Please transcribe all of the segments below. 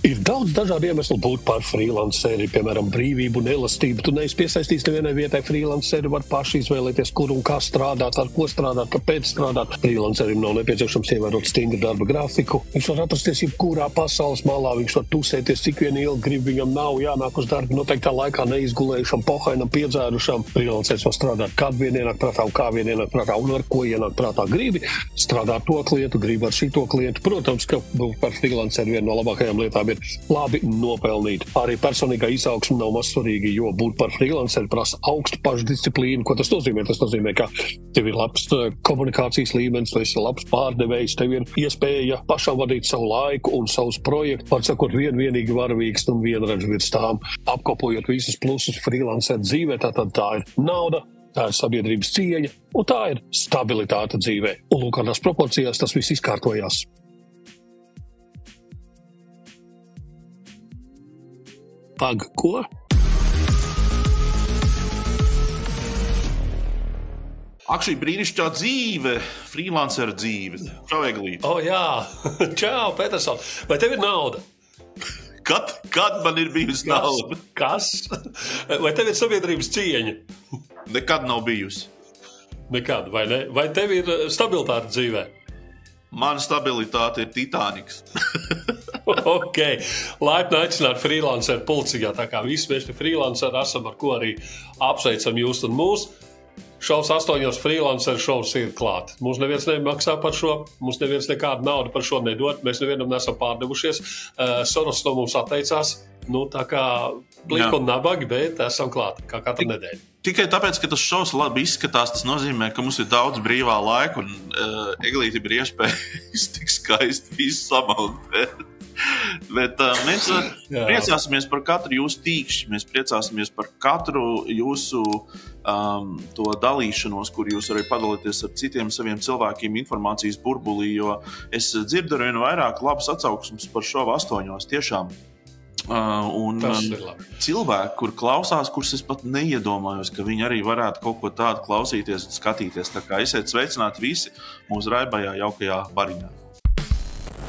Ir daudz dažādu iemeslu būt par freelanceri, piemēram, brīvību un elastību. Tu neesi piesaistīts nevienai vietai, freelanceri var paši izvēlēties, kur un kā strādāt, ar ko strādāt, kāpēc strādāt. Freelancerim nav nepieciešams ievērot stingru darba grafiku. Viņš var atrasties jebkurā pasaules malā, viņš var tusēties, cik vien ilgi grib, viņam nav jānāk uz darbu noteiktā laikā neizgulējušam, pohainam, piedzērušam. Freelanceris var strādāt, kad vien ienāk prātā un kā vien ienāk prātā un ar ko ienāk prātā. Gribi strādāt to klientu, gribi ar šito klientu. Protams, ka par freelanceri viena no labākajām lietām ir labi nopelnīt. Arī personīgā izaugsme nav maz svarīga, jo būt par freelanceri prasa augstu pašdisciplīnu. Ko tas nozīmē? Tas nozīmē, ka tev ir labs komunikācijas līmenis, tu esi labs pārdevējs, tev ir iespēja pašam vadīt savu laiku un savus projektus. Var sakot, vienīgi varavīgs un vienredz virs tām. Apkopojot visus plusus freelanceru dzīvē, tātad tā ir nauda, tā ir sabiedrības cieņa un tā ir stabilitāte dzīvē. Un lūk, kādās proporcijās tas viss izkārtojās. Pag, ko? Ak, šī brīnišķīgā dzīve, freelancer dzīve. Čau, Eglīte. Jā, čau, Peterson. Vai tev ir nauda? Kad man ir bijusi nauda? Kas? Vai tev ir sabiedrības cieņa? Nekad nav bijusi. Nekad, vai ne? Vai tev ir stabilitāte dzīvē? Mana stabilitāte ir Titaniks. Ok, laipni aicināt freelanceru policijā, tā kā visi mēs te freelanceri esam, ar ko arī apsveicam jūs un mūs. Šovs 8 freelanceru šovs ir klāt. Mums neviens nemaksā par šo, mums neviens nekādu naudu par šo nedod, mēs nevienam nesam pārdevušies. Soros no mums atteicās, tā kā pliki un nabagi, bet esam klāt, kā katru nedēļu. Tikai tāpēc, ka tas šovs labi izskatās, tas nozīmē, ka mums ir daudz brīvā laika un Eglīte ir iespējas tik skaisti visu samontēt. Bet mēs priecāsimies par katru jūsu tīkšķi, mēs priecāsimies par katru jūsu to dalīšanos, kur jūs arī padalīties ar citiem saviem cilvēkiem informācijas burbulī, jo es dzirdu arvien vairāk labas atsauksmes par šovu 8, tiešām. Un cilvēki, kur klausās, kurus es pat neiedomājos, ka viņi arī varētu kaut ko tādu klausīties un skatīties. Tā kā esiet sveicināti visi mūsu raibajā jaukajā bariņā.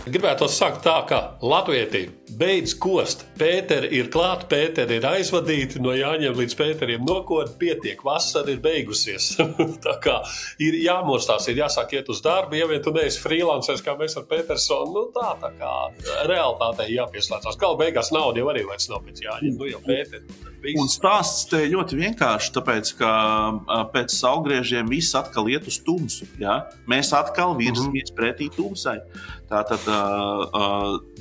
Gribētu sākt tā, ka latvieti beidz kost. Pēteri ir klāt, Pēteri ir aizvadīti, no Jāņiem līdz Pēteriem nokod, pietiek, vasara ir beigusies. Tā kā ir jāmostās, ir jāsāk iet uz darbu, ja vien tu neesi freelancers, kā mēs ar Petersonu, tā kā realitātei jāpieslēdzās. Galu beigās nauda jau arī vairs nav pēc Jāņiem, jau Pēteri. Un stāsts te ļoti vienkārši, tāpēc, ka pēc saulgriežiem viss atkal iet uz tumsu. Ja? Mēs atkal virzamies pretī tumsai. Tātad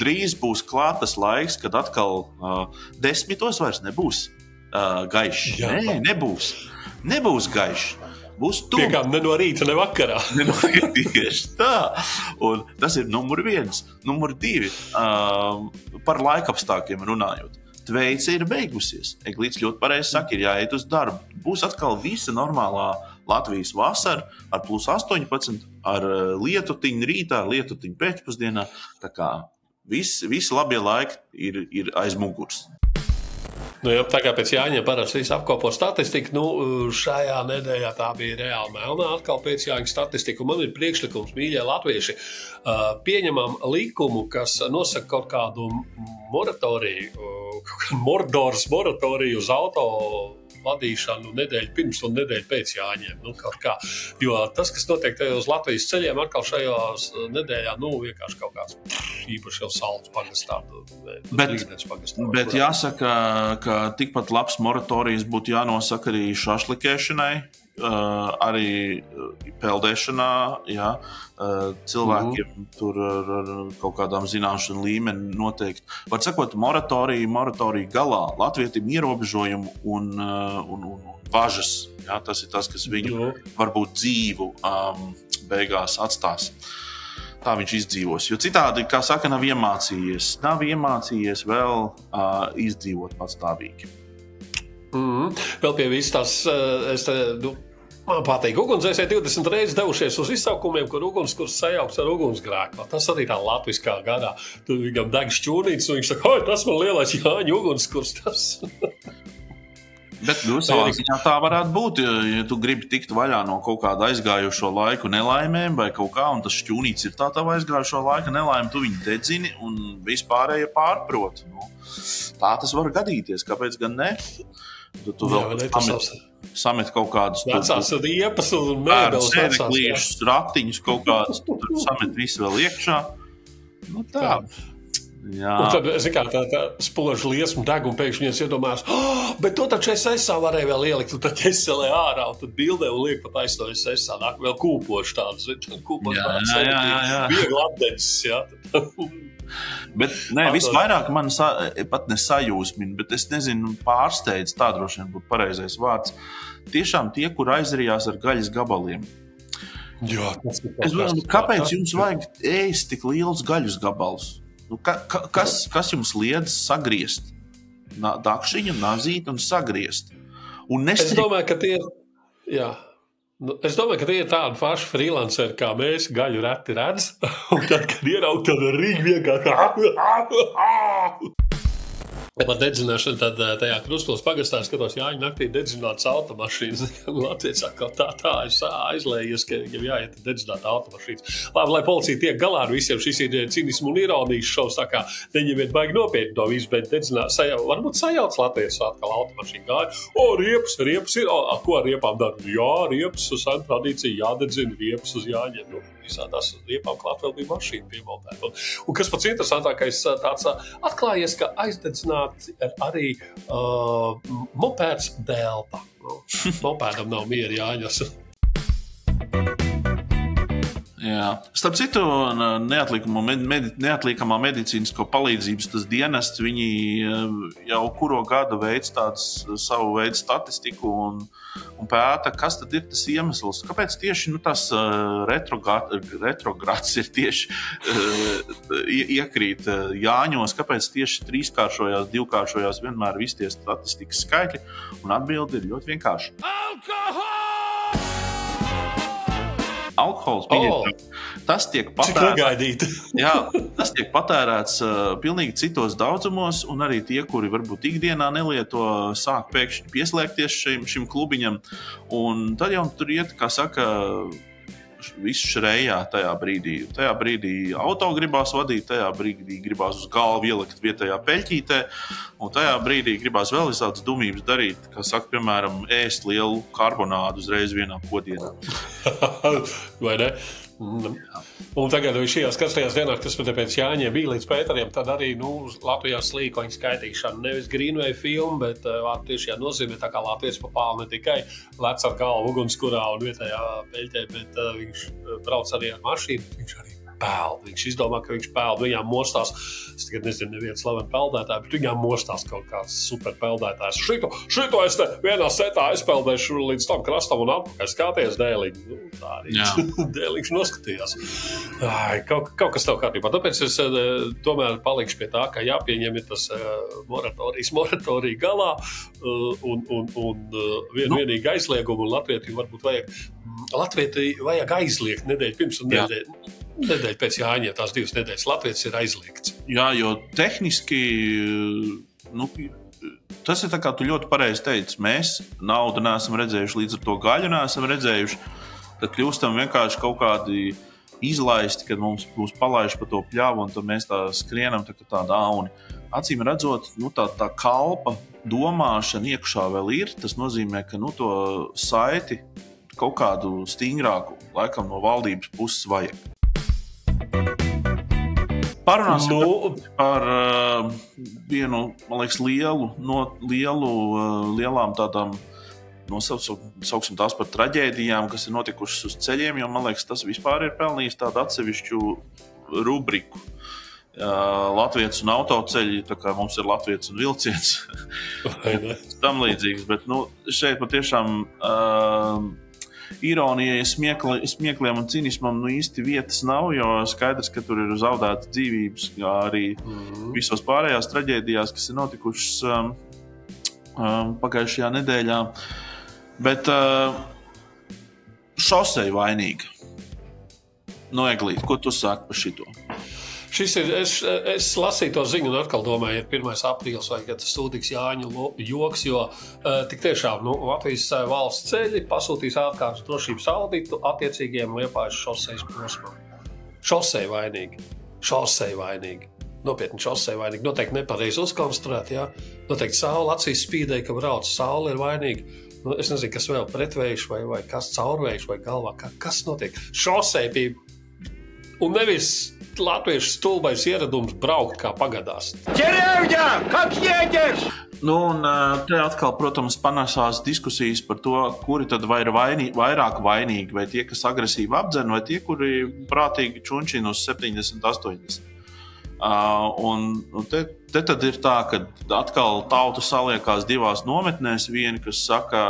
drīz būs klāt tas laiks, kad atkal 10 vairs nebūs gaišs. Nē, nebūs. Nebūs gaišs. Būs tumsa. Tiekām ne no rīta, ne vakarā. Ne no rīta, tieši tā. Un tas ir numur 1. Numur 2. Par laikapstākļiem runājot. Tveice ir beigusies. Eglīts ļoti pareizi saka, ir jāiet uz darbu. Būs atkal visa normālā Latvijas vasara ar plus 18, ar lietutiņu rītā, ar lietutiņu pēcpusdienā. Tā kā visi labie laiki ir aiz muguras. Tā kā pēc Jāņiem parasti visu apkopo statistiku, šajā nedēļā tā bija reāli melnā atkal pēc Jāņa statistika. Man ir priekšlikums, mīļie latvieši, pieņemam likumu, kas nosaka kaut kādu moratoriju, Mordors moratoriju uz auto vadīšanu nedēļu pirms un nedēļu pēc Jāņiem. Kaut kā. Jo tas, kas notiek uz Latvijas ceļiem, atkal šajās nedēļā, vienkārši kaut kāds īpaši jau salds pagastā. Bet jāsaka, ka tikpat labs moratorijas būtu jānosaka arī šašlikēšanai, arī peldēšanā, jā. Cilvēkiem tur ar kaut kādām zināšanu līmeni noteikti. Var sakot, moratorija galā latvietim ierobežojumu un važas. Jā, tas ir tas, kas viņu varbūt dzīvu beigās atstās. Tā viņš izdzīvos. Jo citādi, kā saka, nav iemācījies vēl izdzīvot patstāvīgi. Vēl pie viss tās, man patīk, ugunsdzēsēji 20 reizes devušies uz izsaukumiem, kur ugunskurs sajaukts ar ugunsgrēku. Tas arī tā latviskā gadā. Tur viņam deg šķūnītes, un viņš saka, tas man lielais Jāņu ugunskurs. Tas. Bet savā ziņā tā varētu būt, ja tu gribi tikt vaļā no kaut kāda aizgājušo laiku nelaimēm vai kaut kā, un tas šķūnīts ir tā tava aizgājušo laika nelaime, tu viņu dedzini un vispārējie pārprot. Nu, tā tas var gadīties, kāpēc gan ne? Tu vēl samet kaut kādus vecās riepas un mēbeles sēdeklīšus, ratiņus kaut kādus, tu tur samet visu vēl iekšā. Nu tā. Jā. Un tad, zin kā, tā spoža liesma deg un pēkšņi es iedomājos, bet to taču es esā varēju vēl ielikt, un tad eselē ārā, un tad bildē un liek pat aizstāv es esā, nāk vēl kūpoši tādas, kūpoši tādas, viegli apdedzis, jā. Bet, nē, visvairāk man pat ne sajūsmina, bet es nezinu, pārsteidz, tā droši vien būtu pareizais vārds, tiešām tie, kur aizrījās ar gaļas gabaliem. Jā, es domāju, kāpēc jums vajag ēst tik liels gaļas gabalus? Nu, kas jums liedz sagriezt? Dakšiņu, nazīt un sagriezt. Un es domāju, ka tie ir tādi paši freelanceri, kā mēs, gaļu reti redz. Un tad, kad ieraug, tad rīgi vienkārši. Par dedzināšanu tad tajā Krustpils pagastā skatos Jāņu naktī dedzinātas automašīnas. Latvijas atkal tā aizlējies, ka jāiet dedzināt automašīnas. Labi, lai policija tiek galā ar visiem, šis ir cinismu un ironijas šovs, tā kā neņemiet baigi nopietni to visu, bet dedzināt, varbūt sajauc Latvijas atkal automašīnu gāja. Riepas ir, ko ar riepām dara? Jā, riepas uz saimta tradīcija jādedzina, riepas uz Jāņiem. Nu, visādās riepām klāt vēl bija mašīna piemaldēta. Un kas pats interesantākais tāds atklājies, ka aizdedzināt arī mopēds Delta. Mopēdam nav mieri Jāņos. Jā. Starp citu, neatliekamā medicīnisko palīdzības tas dienests, viņi jau kuro gadu veids tāds savu veidu statistiku un pēta, kas tad ir tas iemesls. Kāpēc tieši tas retrogrāds ir tieši iekrīt Jāņos, kāpēc tieši 3-kāršojās, 2-kāršojās vienmēr visi tie statistikas skaitļi, un atbildi ir ļoti vienkārši. Alkohols tas tiek patērēts. Jā, tas tiek patērēts pilnīgi citos daudzumos, un arī tie, kuri varbūt ikdienā nelieto, sāk pēkšņi pieslēgties šim klubiņam. Un tad jau tur iet, kā saka, viss šrējā tajā brīdī. Tajā brīdī auto gribās vadīt, tajā brīdī gribās uz galvu ielikt vietējā peļķītē, un tajā brīdī gribās vēl visādas dumības darīt, kā saka, piemēram, ēst lielu karbonādu uzreiz vienā podienā. Vai ne? Un tagad šajās karstajās dienās, kas pēc Jāņiem bija līdz Pēteriem, tad arī Latvijā slīkoņu skaitīšana nevis Greenway filmu, bet tiešajā nozīmē tā kā Latvijas papāli ne tikai lec ar galvu ugunskurā un vietējā peļķē, bet viņš brauc arī ar mašīnu, viņš arī peld. Viņš izdomā, ka viņš peld, viņām mostās, es tagad nezinu nevienu slavenu peldētāju, bet viņām mostās kaut kāds super peldētājs. Šito es te vienā setā aizpeldēšu līdz tam krastam un atpakaļ skaties dēliņu. Tā arī dēliņš noskatījās. Kaut kas tev kārtībā. Tāpēc es tomēr palikšu pie tā, ka jāpieņem ir tas moratorija galā un vienīgi aizliegumu un Latvietī vajag aizliegt nedēļu pirms un nedēļu pēc Jāņiem, tās 2 nedēļas Latvijas ir aizliegts. Jā, jo tehniski, tas ir tā kā tu ļoti pareizi teici, mēs naudu neesam redzējuši, līdz ar to gaļu neesam redzējuši, tad kļūstam vienkārši kaut kādi izlaisti, kad mums palaiž pa to pļavu, un tad mēs tā skrienam tā dauni. Acīm redzot, tā kalpa domāšana iekšā vēl ir, tas nozīmē, ka to saiti kaut kādu stingrāku laikam no valdības puses vajag. Parunāsim par vienu, man liekas, lielām tādām, sauksim tās par traģēdijām, kas ir notikušas uz ceļiem, jo, man liekas, tas vispār ir pelnījis tādu atsevišķu rubriku. Latvijas un autoceļi, tā kā mums ir Latvijas un vilciens, tam līdzīgs, bet šeit patiešām ironijai, smiekliem un cinismam īsti vietas nav, jo skaidrs, ka tur ir zaudētas dzīvības, kā arī visos pārējās traģēdijās, kas ir notikušas pagājušajā nedēļā. Bet šosei vainīga. Eglīt, ko tu saki par šito? Es lasīju to ziņu un atkal domāju, ir 1. aprīlis vai tas sūtīgs Jāņu joks, jo tik tiešām Latvijas valsts ceļi pasūtīs ārkārtas drošības auditu attiecīgiem Liepājas šosejas posmam. Šosei vainīgi. Nopietni šosei vainīgi. Noteikti nepareizi uzkonstruēt, jā. Noteikti saule acīs spīdēja, ka brauc. Saule ir vainīga. Es nezinu, kas vēl pretvējš vai kas caurvējš vai galvā. Kas notiek? Šosei bija un nevis latviešu stulbais ieradums braukt kā pagadās. Ķerevģā, как едешь? Un te atkal, protams, panesās diskusijas par to, kuri tad ir vairāk vainīgi, vai tie, kas agresīvi apdzen, vai tie, kuri prātīgi čunčina uz 70, 80. Un te tad ir tā, ka atkal tauta saliekās divās nometnēs. Vieni, kas saka,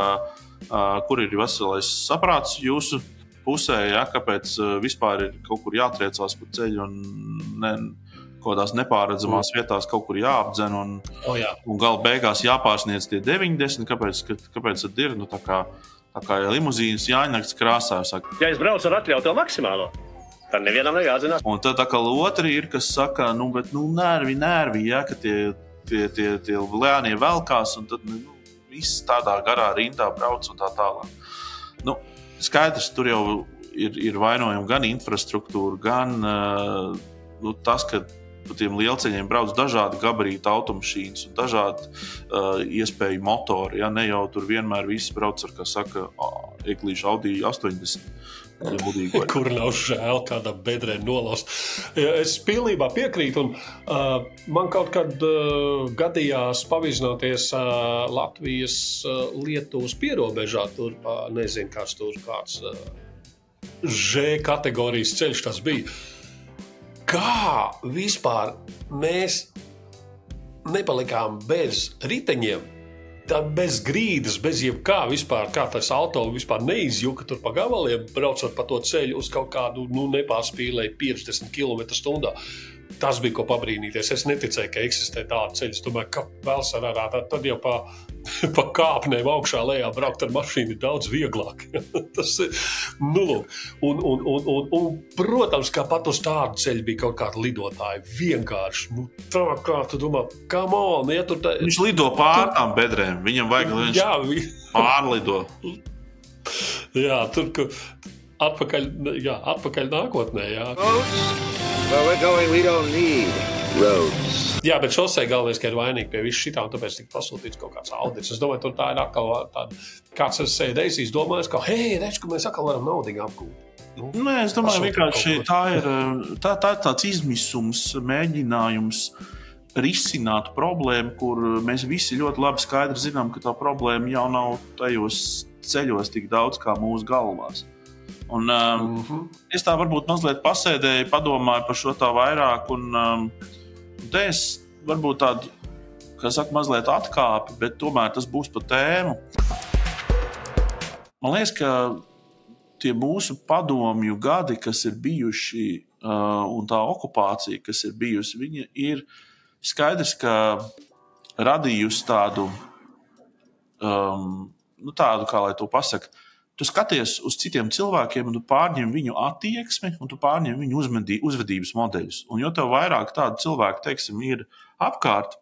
kur ir veselais saprāts jūsu pusē, ja, kāpēc vispār ir kaut kur jātriecās pa ceļu un kādās nepārredzamās vietās kaut kur jāapdzen un gala beigās jāpārsniedz tie 90, kāpēc tad ir, tā kā limuzīnas Jāņnakts krāsā, saka. Ja es braucu ar atļauto maksimālo, tad nevienam nejādzinās. Un tad atkal otri ir, kas saka, nervi, ja, ka tie lēnie velkās, un tad viss tādā garā rindā brauc un tā tālāk. Skaidrs, tur jau ir vainojumi gan infrastruktūra, gan tas, ka pa tiem lielceļiem brauc dažādi gabarīti automašīnas un dažādi iespēju motori. Ja? Ne jau tur vienmēr viss brauc ar, kā saka, eglīšu Audi 80. Kur nav žēl kādā bedrē nolaust. Es pilnībā piekrītu, un man kaut kad gadījās pavizināties Latvijas Lietuvas pierobežā, tur nezinu, kāds Ž kategorijas ceļš tas bija. Kā vispār mēs nepalikām bez riteņiem, bez grīdas, bez jebkā vispār, kā tas auto vispār neizjuka tur pa gabaliem, braucot pa to ceļu uz kaut kādu, nepārspīlēju 50 km/h. Tas bija ko pabrīnīties. Es neticēju, ka eksistē tāda ceļa. Es domāju, ka vēl sarārā, tad jau pa kāpnēm augšā lejā braukt ar mašīnu ir daudz vieglāk. Tas ir, un, protams, ka pat uz tādu ceļu bija kaut kāda lidotāja. Vienkārši, tā kā tu domā, come on, ja tur tā... Viņš lido pār tām bedrēm, viņam vajag, lai viņš pārlido. Jā, tur, atpakaļ nākotnē, jā. Where we're going, we don't need roads. Jā, bet šosei galvenais, ka ir vainīgi pie visu šitā, un tāpēc tika pasūtīts kaut kāds audits. Es domāju, tur tā ir atkal tāda, kāds es sēdējis, izdomājis, ka, redz, ka mēs atkal varam naudīgi apgūt. Nē, es domāju, vienkārši tā ir tāds izmisums, mēģinājums risināt problēmu, kur mēs visi ļoti labi skaidri zinām, ka tā problēma jau nav tajos ceļos tik daudz kā mūsu galvās. Un es tā varbūt mazliet pasēdēju, padomāju par šo tā vairāk, un te es varbūt tādu, kā saka, mazliet atkāpi, bet tomēr tas būs pa tēmu. Man liekas, ka tie mūsu padomju gadi, kas ir bijuši, un tā okupācija, kas ir bijusi, viņa ir skaidrs, ka radījusi tādu, tādu, kā lai to pasaka, tu skaties uz citiem cilvēkiem, un tu pārņem viņu attieksmi, un tu pārņem viņu uzvedības modeļus. Un jo tev vairāk tādu cilvēku, teiksim, ir apkārt,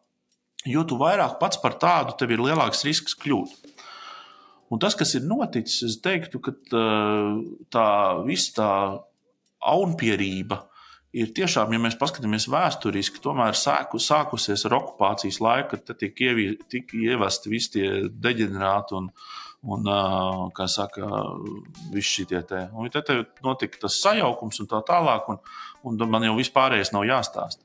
jo tu vairāk pats par tādu, tev ir lielāks risks kļūt. Un tas, kas ir noticis, es teiktu, ka tā aunpierība ir tiešām, ja mēs paskatāmies vēsturiski, tomēr sākusies ar okupācijas laiku, kad tiek ievesti visi tie deģenerāti un kā saka, visi šitie te. Un te notika tas sajaukums un tā tālāk, un man jau vispārējais nav jāstāst.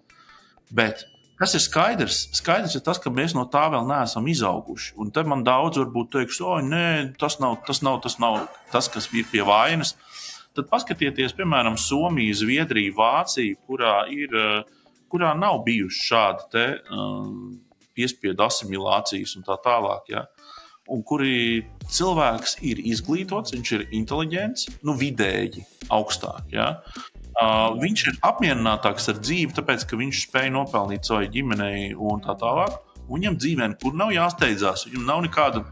Bet kas ir skaidrs? Skaidrs ir tas, ka mēs no tā vēl neesam izauguši. Un te man daudz varbūt teiks, nē, tas nav tas, kas ir pie vainas. Tad paskatieties, piemēram, Somija, Zviedrija, Vācija, kurā nav bijuši šādi te piespiedu asimilācijas un tā tālāk, ja? Un kuri cilvēks ir izglītots, viņš ir inteliģents, vidēji augstāk. Ja? Viņš ir apmierinātāks ar dzīvi, tāpēc, ka viņš spēj nopelnīt savai ģimenei un tā tālāk. Un viņam dzīvē nekur nav jāsteidzās, viņam nav nekāda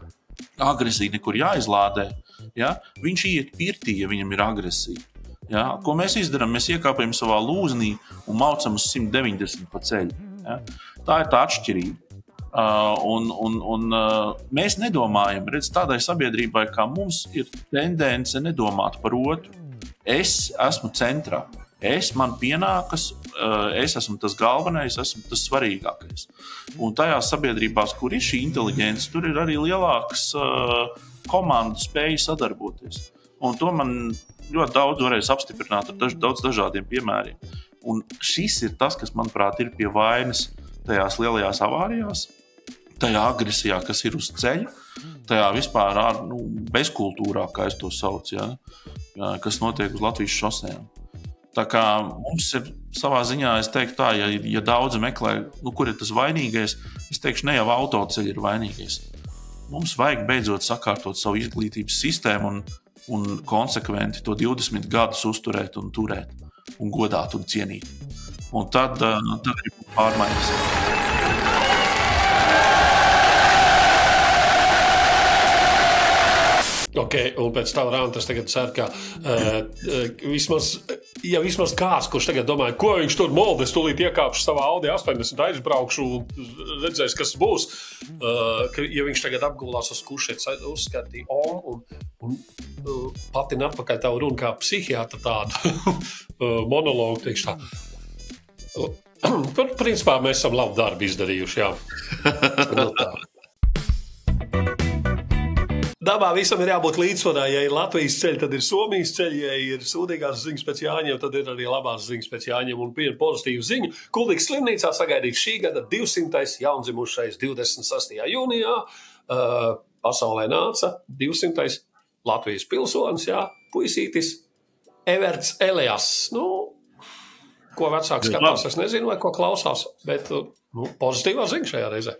agresija, nekur jāizlādē. Ja? Viņš iet pirtī, ja viņam ir agresija. Ja? Ko mēs izdarām? Mēs iekāpjam savā lūznī un maucam uz 190 pa ceļu. Ja? Tā ir tā atšķirība. Mēs nedomājam, redz, tādai sabiedrībai, kā mums ir tendence nedomāt par otru. Es esmu centrā. Man pienākas, es esmu tas galvenais, esmu tas svarīgākais. Un tajās sabiedrībās, kur ir šī inteligence, tur ir arī lielākas komandu spēja sadarboties. Un to man ļoti daudz varēs apstiprināt ar daudz dažādiem piemēriem. Un šis ir tas, kas, manuprāt, ir pie vainas tajās lielajās avārijās, tajā agresijā, kas ir uz ceļa, tajā vispār bezkultūrā, kā es to saucu, ja? Kas notiek uz Latvijas šosejām. Tā kā mums ir savā ziņā, es teiktu tā, ja daudzi meklē, kur ir tas vainīgais, es teikšu, ne jau autoceļi ir vainīgais. Mums vajag beidzot sakārtot savu izglītības sistēmu un konsekventi to 20 gadus uzturēt un turēt, un godāt un cienīt. Un tad ir pārmaiņas. Ok, un pēc tā rāna es tagad ceru, ka vismaz kāds, kurš tagad domāja, ko viņš tur molda, es tūlīt iekāpšu savā Audi 80, aizbraukšu un redzēs, kas būs. Ja viņš tagad apgulās uz kušēt, uzskatīja un patina atpakaļ tavu runu kā psihiatra tādu monologu, teikšu tā. Principā mēs esam labu darbu izdarījuši, jā. Tā. Dabā visam ir jābūt līdzsvarā. Ja ir Latvijas ceļi, tad ir Somijas ceļi. Ja ir sūdīgās ziņas pēc Jāņiem, tad ir arī labās ziņas pēc Jāņiem. Un viena pozitīva ziņa. Kuldīgas slimnīcā sagaidīts šī gada 200. jaundzimušais 26. jūnijā. Pasaulē nāca 200. Latvijas pilsonis, jā, puisītis Everts Elijas. Ko vecāks skatās, es nezinu, vai ko klausās, bet pozitīvā ziņa šajā reizē.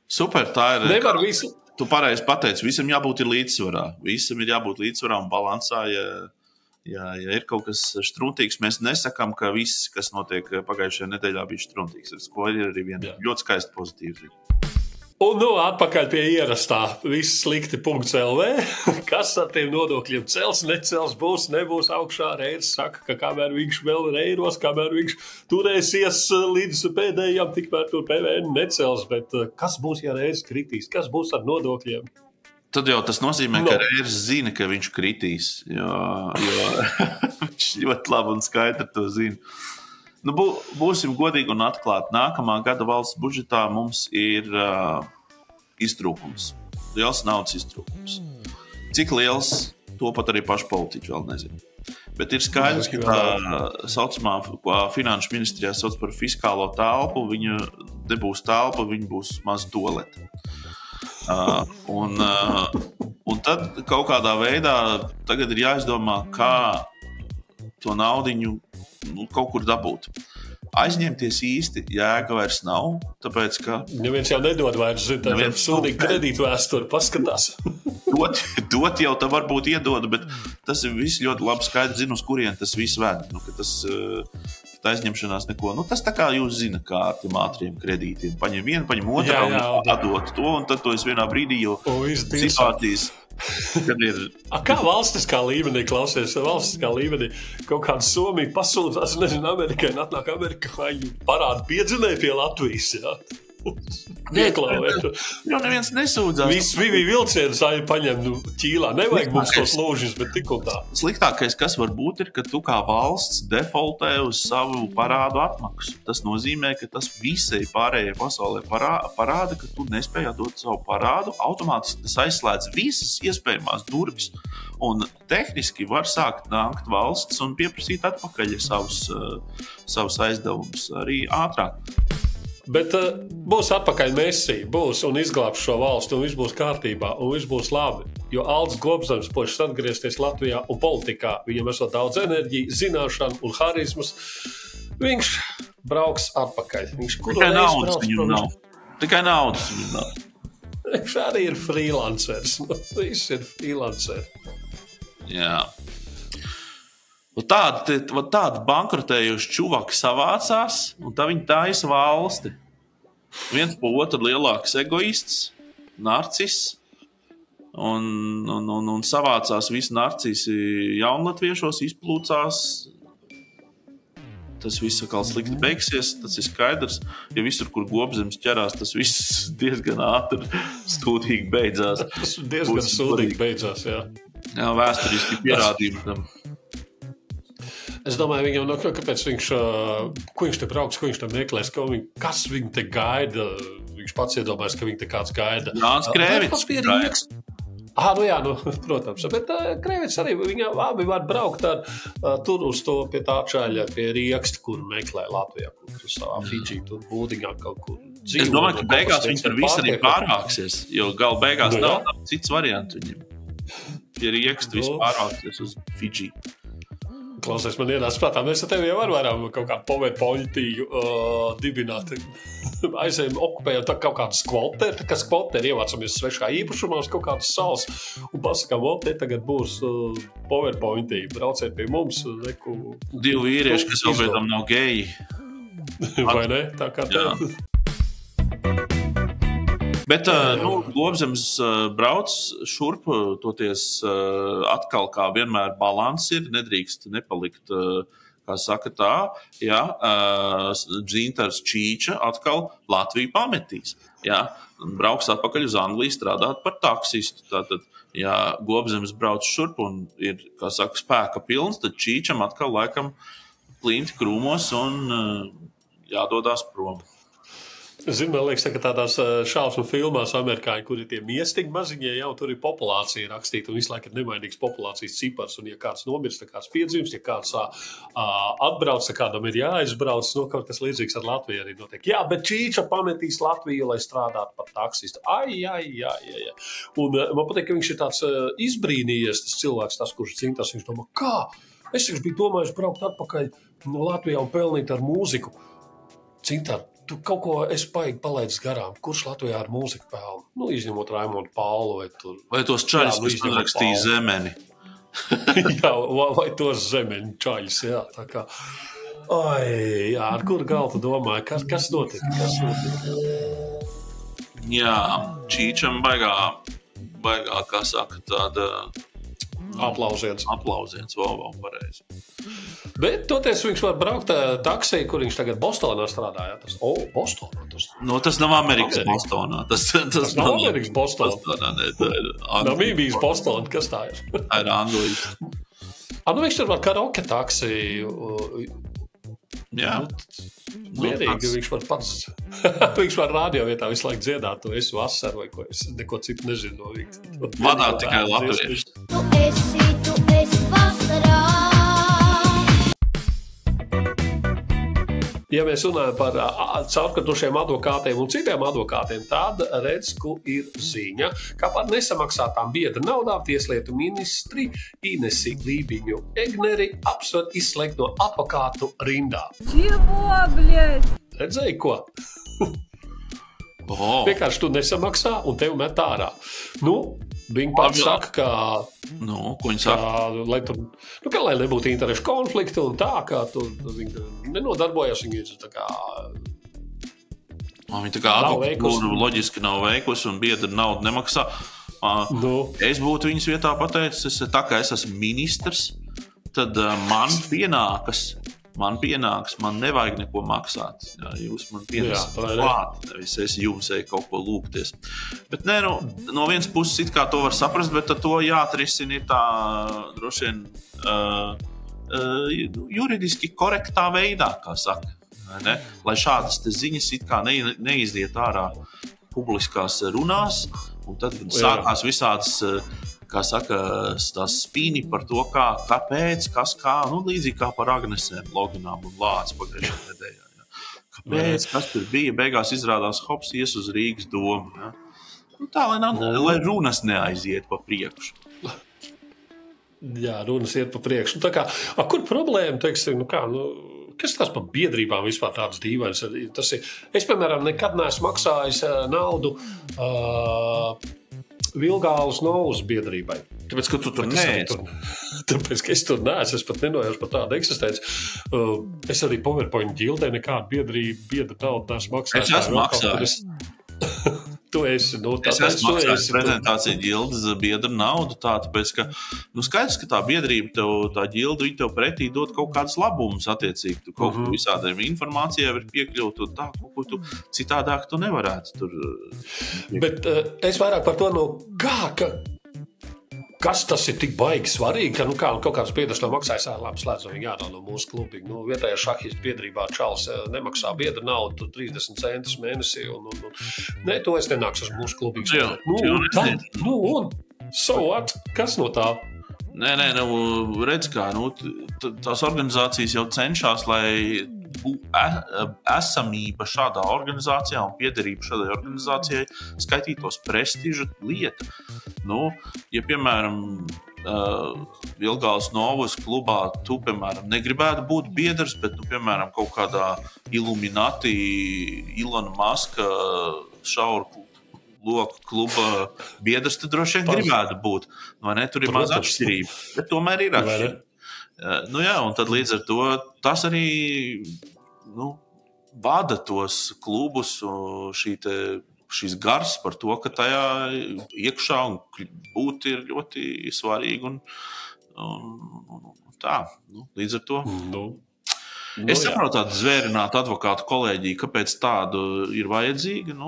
Super, tā ir. Nevar visu. Tu pareizi pateici, visam jābūt līdzsvarā. Visam ir jābūt līdzsvarā un balansā. Ja ir kaut kas štruntīgs, mēs nesakām, ka viss, kas notiek pagājušajā nedēļā, bija štruntīgs. Ko ir arī viena ļoti skaista pozitīva. Un atpakaļ pie ierastā viss slikti.lv. Kas ar tiem nodokļiem cels, necels, būs, nebūs augšā. Reirs saka, ka kamēr viņš vēl reiros, kamēr viņš turēsies līdz pēdējām, tikmēr tur PVN necels. Bet kas būs, ja reirs kritīs? Kas būs ar nodokļiem? Tad jau tas nozīmē, ka reirs zina, ka viņš kritīs. Jo viņš ļoti labi un skaidri to zina. Būsim godīgi un atklāti. Nākamā gada valsts budžetā mums ir iztrūkums. Liels naudas iztrūkums. Cik liels, to pat arī paši politiķi vēl nezinu. Bet ir skaidrs, ka tā saucamā, ko finanšu ministrijā sauc par fiskālo telpu, viņa nebūs telpa, viņa būs maz tualete. Un tad kaut kādā veidā tagad ir jāizdomā, kā to naudiņu kaut kur dabūt. Aizņemties īsti jēga vairs nav, tāpēc, ka... Neviens jau nedod vairs, sūdīgi kredītu vēsturi, paskatās. Dot jau tā varbūt iedod, bet tas ir viss ļoti labi skaidrs, zinu, uz kurien tas viss ved. Ka tas aizņemšanās neko... Tas tā kā jūs zina, kā ar tiem ātriem kredītiem. Paņem vienu, paņem otru un atdot to, un tad to es vienā brīdī jau situācijas... Kā valstiskā līmenī, klausies, valstiskā līmenī kaut kāda Somija pasūtās, nezinu, Amerikai, atnāk Amerikai, parāda piedzinēja pie Latvijas, jā. Neklauvēt. Jo neviens nesūdzās. Viss bija vilciens, paņem ķīlā. Nevajag mums tos lūžus, bet tik un tā. Sliktākais, kas var būt, ir, ka tu kā valsts defaultē uz savu parādu atmaksu. Tas nozīmē, ka tas visai pārējai pasaulē parāda, ka tu nespēj atdot savu parādu. Automātiski tas aizslēdz visas iespējamās durvis. Un tehniski var sākt nākt valsts un pieprasīt atpakaļ savus aizdevumus arī ātrāk. Bet būs atpakaļ Messi, būs un izglābs šo valstu, un viss būs kārtībā, un viss būs labi. Jo Aldis Globzems pošas atgriezties Latvijā un politikā. Viņam esot daudz enerģiju, zināšanu un harizmas. Viņš brauks atpakaļ. Tikai naudas viņam nav. Tikai naudas viņam nav. Viņš arī ir freelancers. Viss ir freelanceri. Jā. Tādi bankrotējuši čuvaki savācās, un tā viņi taisa valsti. Viens pa otru lielāks egoists, narciss, un savācās visi narcisi jaunlatviešos, izplūcās. Tas viss atkal slikti beigsies, tas ir skaidrs. Ja visur, kur Gobzems ķerās, tas viss diezgan ātri stūdīgi beidzās. Tas diezgan sūdīgi beidzās, jā. Jā, vēsturiski pierādījumi tam. Es domāju, viņam, kāpēc ko viņš te brauks, ko viņš te meklēs, kas viņu te gaida. Viņš pats iedomājas, ka viņu te kāds gaida. Jānis Krēvits. Protams, bet Krēvits arī, viņa abi var braukt tur uz to pie tā čaļa, pie rieksta, kur meklē Latvijā, kur savā Fidži, tur būdiņā kaut kur dzīvo. Es domāju, ka beigās viņš ar visu arī pārāksies, jo gala beigās nav cits variants viņam. Pie rieksta viss pārāksies uz Fidži. Klausies, man ienāca prātā, mēs ar tevi jau varam kaut kādu PowerPointīju dibināt. Aizējam, okupējam tā kaut kādu skvalteri, kā skvalteri ievācamies svešā īpašumā uz kaut kādas salas un pasakām, te tagad būs PowerPointīja, brauciet pie mums. Divi vīrieši, kas vēl pēc tam nav geji. Vai ne? Tā kā tā. Bet Gobzems brauc šurp, toties atkal kā vienmēr balans ir, nedrīkst nepalikt, kā saka tā, jā, Dzintars Čīča atkal Latviju pametīs, jā, brauks atpakaļ uz Angliju strādāt par taksistu, tātad, ja Gobzems brauc šurp un ir, kā saka, spēka pilns, tad Čīčam atkal laikam plinti krūmos un jādodās prom. Zinu, man liekas, ka tādās šausmu filmās amerikāņi, kur ir tie miestiņi maziņie, jau tur ir populācija rakstīta un visu laiku ir nemainīgs populācijas cipars. Un ja kāds nomirst, kāds piedzimst, ja kāds atbrauc, kādam ir jāizbrauc, kaut kas līdzīgs ar Latviju arī notiek. Jā, bet Čīča pametīs Latviju, lai strādātu par taksistu. Ai. Un man patīk, ka viņš ir tāds izbrīnījies, tas cilvēks, tas, kurš cintās, viņš domā, kā? Es biju domājis braukt atpakaļ no Latvijā un pelnīt ar mūziku. Cintar, tu kaut ko esi paigi palaidis garām. Kurš Latvijā ar mūziku pelna? Izņemot Raimondu Paulu vai tur. Vai tos čaļus, kas rakstīja Zemeni? Jā, vai tos Zemeni čaļus, jā. Tā kā, ar kuru galvu tu domāji? Kas notika? Jā, Čīčam baigā, kā saka, tāda... Aplausiens, wow, pareizi. Bet toties viņš var braukt taksī, kur viņš tagad Bostonā strādāja. Bostonā. Tas nav Amerikas Bostonā. Tas nav Amerikas Bostonā. Namībijas Bostonā. Kas tā ir? Tā ir Anglijas. Viņš tur var karaoke taksī. Jā. Mierīgi, viņš var pats. Viņš var radio vietā visu laiku dziedāt, tu esi vasar vai ko, es neko citu nezinu no viņa. Manā tikai latvieši. Tu esi vasarā. Ja mēs runājam par caurkatušiem advokātiem un citiem advokātiem, tad Redzku ir ziņa, ka par nesamaksātām biedra naudām tieslietu ministri Inesi Lībiņu Egneri apsver izslēgt no advokātu rindā. Čevo, bļēd? Redzēji, ko? Vienkārši tu nesamaksā un tevi met ārā. Viņi pats saka, ka... ko viņi saka? Lai nebūtu interešu konflikti un tā, ka viņi nenodarbojas, viņi ir tā kā... Viņi tā kā advokatūra loģiski nav veikusi un biedra naudu nemaksā. Es būtu viņas vietā pateicis, tā kā es esmu ministrs, tad man nevajag neko maksāt. Jā, jūs man pienesat klāt, nevis es jums eju kaut ko lūgties. Bet no vienas puses it kā to var saprast, bet to jāatrisina ir tā droši vien juridiski korektā veidā, kā saka. Ne? Lai šādas ziņas it kā neiziet ārā publiskās runās, un tad sākās visādas... kā saka, tās spīni par to, kāpēc, kas kā, līdzīgi kā par Agnesēm, Loginām un Lācis pagājušajā nedēļā. Ja. Kāpēc, kas tur bija, beigās izrādās hops ies uz Rīgas domu. Ja. Tā, lai runas neaiziet pa priekšu. Jā, runas iet pa priekšu. Tā kā, kur problēma, teiksim, kas tas par biedrībām vispār tādas dīvainas? Es, piemēram, nekad neesmu maksājis naudu Vilgāles Novas biedrībai. Tāpēc, ka tu tur neesi. Tāpēc, ka es tur neesmu, es pat nenojaušu par tādu eksistenci. Es arī PowerPoint ģildē nekādu biedra naudu neesmu maksājis. Es esmu maksājis. Tu esi, Es esmu maksājis prezentāciju ģildes biedra naudu tāpēc, ka, skaidrs, ka tā biedrība tev, tā ģilda, viņi tev pretī dod kaut kādas labumus attiecīgi. Tu kaut kur visādiem informācijai var piekļūt un tā, ko tu citādāk tu nevarētu tur. Bet es vairāk par to, kas tas ir tik baigi svarīgi, ka kaut kāds biedrs nav maksājis labi slēdz, un viņi jādod no mūsu klubīgi. Vietējā šahistu biedrībā Čāls nemaksā biedra naudu 30 centus mēnesī, un ne, to es nenākšu uz mūsu klubīgi. Un so what? Kas no tā? Nē, redz kā, tās organizācijas jau cenšas, lai esamība šādā organizācijā un piederība šādai organizācijai skaitītos prestiža lieta. Ja, piemēram, Vilgāles Novas klubā tu, piemēram, negribētu būt biedrs, bet, piemēram, kaut kādā Illuminati, Ilona Maska šauru loku kluba biedrs, tad droši vien gribētu būt. Vai ne? Tur ir maz atšķirība, bet tomēr ir atšķirība. Jā, un tad līdz ar to tas arī vada tos klubus šīs gars par to, ka tajā iekšā un būt ir ļoti svarīgi un tā. Līdz ar to. Es saprotu tādu zvērinātu advokātu kolēģiju, kāpēc tādu ir vajadzīga.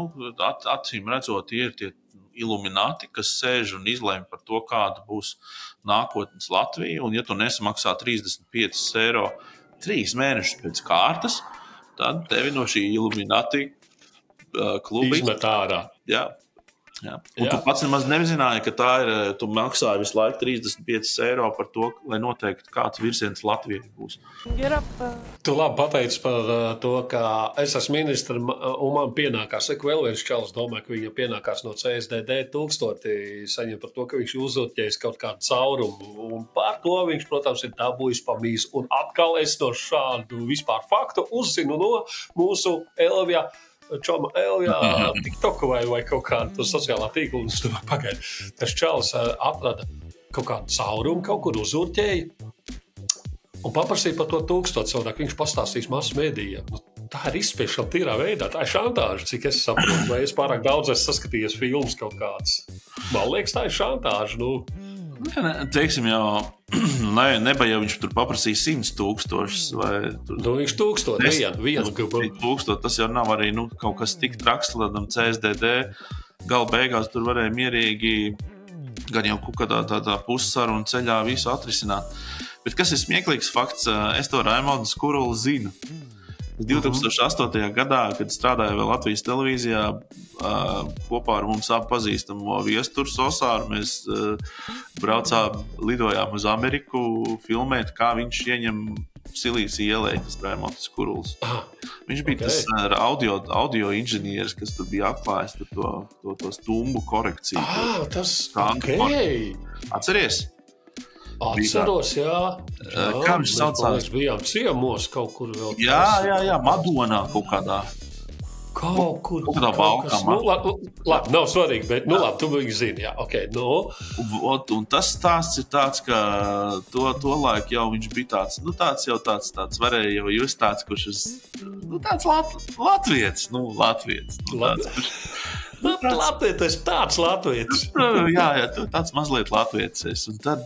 Acīm redzot, tie ir tie Illuminati, kas sēž un izlēma par to, kāda būs nākotnes Latvija. Un ja tu nesamaksā 35 eiro 3 mēnešus pēc kārtas, tad tevi no šī Illuminati kluba izmet ārā. Jā. Un tu pats nemaz nezināji, ka tā ir, tu maksāji visu laiku 35 eiro par to, lai noteikti kāds virziens Latvijai būs. Tu labi pateici par to, ka es esmu ministra un man pienākās, vēl viens čalis domāju, ka viņam pienākās no CSDD 1000 saņem par to, ka viņš uzurķējis kaut kādu caurumu. Un par to viņš, protams, ir dabūjis pamīs. Un atkal es no šādu vispār faktu uzzinu no mūsu Elvijā. Čoma Elvijā, TikToku vai kaut kādu sociālā tīklu, un es domāju, pagaidi. Tas čalis atrada kaut kādu caurumu, kaut kur uzurķēja un paprasīja par to 1000 savādāk. Viņš pastāstīs masu mēdījiem. Tā ir izspiešana tīrā veidā, tā ir šantāža, cik es saprotu. Vai es pārāk daudz esmu saskatījies filmas kaut kāds. Man liekas, tā ir šantāža. Teiksim jau, neba jau viņš tur paprasīja 100,000 vai tur. Viņš 1000, vienu grupu. 1000, tas jau nav arī kaut kas tik traks, ladam CSDD. Gala beigās tur varēja mierīgi gan jau kaut kādā tādā pussarunu ceļā visu atrisināt. Bet kas ir smieklīgs fakts, es to Raimondu Skurulu zinu. 2008. gadā, kad strādāju vēl Latvijas televīzijā, kopā ar mums pazīstamo Viesturu Sosāru, mēs lidojām uz Ameriku filmēt, kā viņš ieņem Silīsija ielē, tas Raimonds Skuruls. Viņš bija tas audio inženieris, kas tur bija atklājis to stumbu korekciju. Atceries? Atceros, jā. Kā viņš saucās? Mēs bijām ciemos kaut kur vēl. Jā, Madonā kaut kādā. Kaut kur. Kaut kādā Balkamā. Labi, nav svarīgi, bet labi, tu viņi zini, jā. Un tas stāsts ir tāds, ka to laiku jau viņš bija tāds varēja jau just tāds, kurš tāds latvietis. Latvietis, tāds latvietis. Jā, tāds mazliet latvietis. Un tad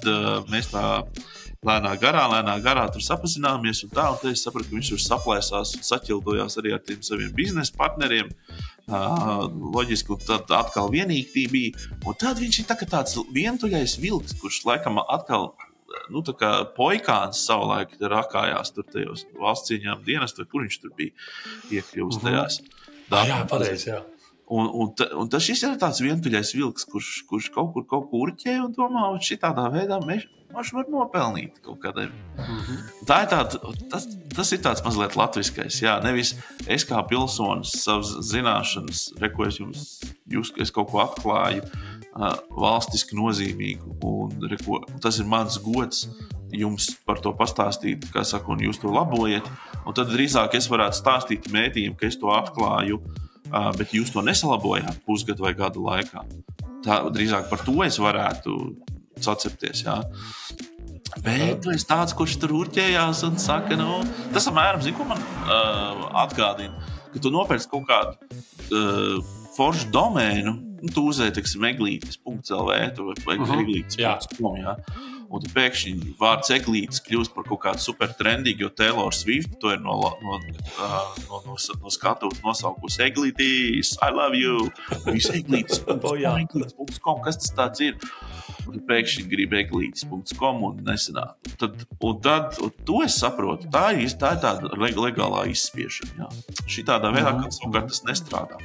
mēs tā lēnā garā tur sapazināmies un tad es sapratu, ka viņš tur saplēsās un saķildojās arī ar tiem saviem biznesa partneriem. Loģiski, un tad atkal vienīgi bija. Un tad viņš ir tāds vientuļais vilks, kurš laikam atkal tā kā poikāns savulaik rakājās tur tajos valsts cīņām dienas, kur viņš tur bija iekļūst tajās. Jā, pareizi, jā. Un tas šis ir tāds vientuļais vilks, kurš kaut kur urķē un domā, un šitādā veidā mēs var nopelnīt kaut kādiem. Tā ir tas ir tāds mazliet latviskais, jā, nevis es kā pilsonis savas zināšanas, es kaut ko atklāju valstiski nozīmīgu, un tas ir mans gods jums par to pastāstīt, kā saka, un jūs to labojat, un tad drīzāk es varētu stāstīt mēdījiem, ka es to atklāju, bet jūs to nesalabojāt pusgadu vai gadu laikā. Tā drīzāk par to es varētu sacepties, jā. Bet tu esi tāds, kurš tur urķējās un saka, tas apmēram, ko man atgādina, ka tu nopērci kaut kādu foršu domēnu, tu uzēji, teiksim, eglītis.lv vai eglītis.com, jā. Un tad pēkšņi vārds eglītis kļūst par kaut kādu super trendīgu, jo Taylor Swift to ir no skatuves nosaukusi eglītis, I love you, visu eglītis.com, kas tas tāds ir? Un pēkšņi grib eglītis.com un nesanāk. Un to es saprotu, tā ir tāda legālā izspiešana. Jā. Šitādā veidā, kad savukārt tas nestrādā.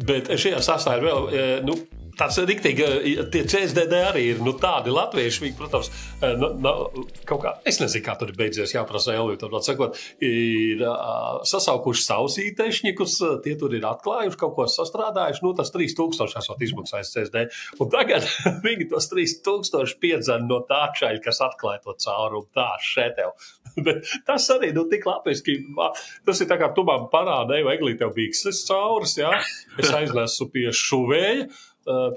Bet šajā sastāvā ir vēl, tāds riktīgi, tie CSDD arī ir, tādi latvieši, viņi, protams, kaut kā, es nezinu, kā tur ir beidzies, jāprasa Elviju, tur sakot, ir sasaukuši savus ītešņikus, tie tur ir atklājuši, kaut ko sastrādājuši, tas 3000 esot izmaksājis CSD, un tagad viņi tos 3000 piedzena no tā čaļa, kas atklāja to caurumu, tā šetev. Bet tas arī, tik latviski, tas ir tā kā tu man parādēju, Eglī, tev bīkses caurus, jā, es aiznesu pie šuvēja,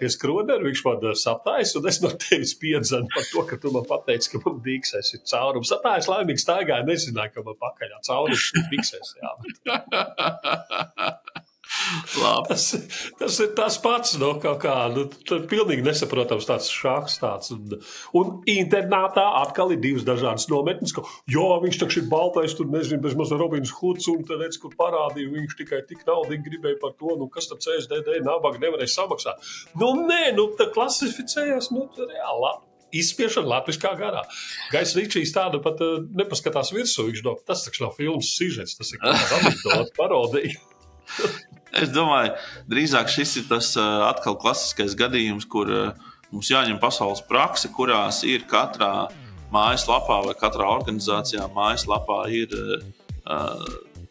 pie skrodera, viņš man satājas, un es no tevis piedzenu par to, ka tu man pateici, ka man bīksēs ir caurums. Satājas laimīgi staigāja, nezināju, ka man pakaļā caurums ir bīksēs, jā. Tas ir tas pats, kaut kā, pilnīgi nesaprotams tāds šāks tāds. Un internātā atkal ir divas dažādas nometnes, ka, jā, viņš taču ir baltais, tur nezinu, bez maz Robins Hoods, un te redz, kur parādīja, viņš tikai tik naudīgi gribēja par to, kas tad CSDD nabaga nevarēja samaksāt. Nē, tā klasificējas, reāli. Izspiešana latviskā garā. Gais Ričijs tādu pat nepaskatās virsū, viņš tas taču nav filmas sižets, tas ir kāds anekdota parodija. Es domāju, drīzāk šis ir tas atkal klasiskais gadījums, kur mums jāņem pasaules prakse, kurās ir katrā mājaslapā vai katrā organizācijā mājaslapā ir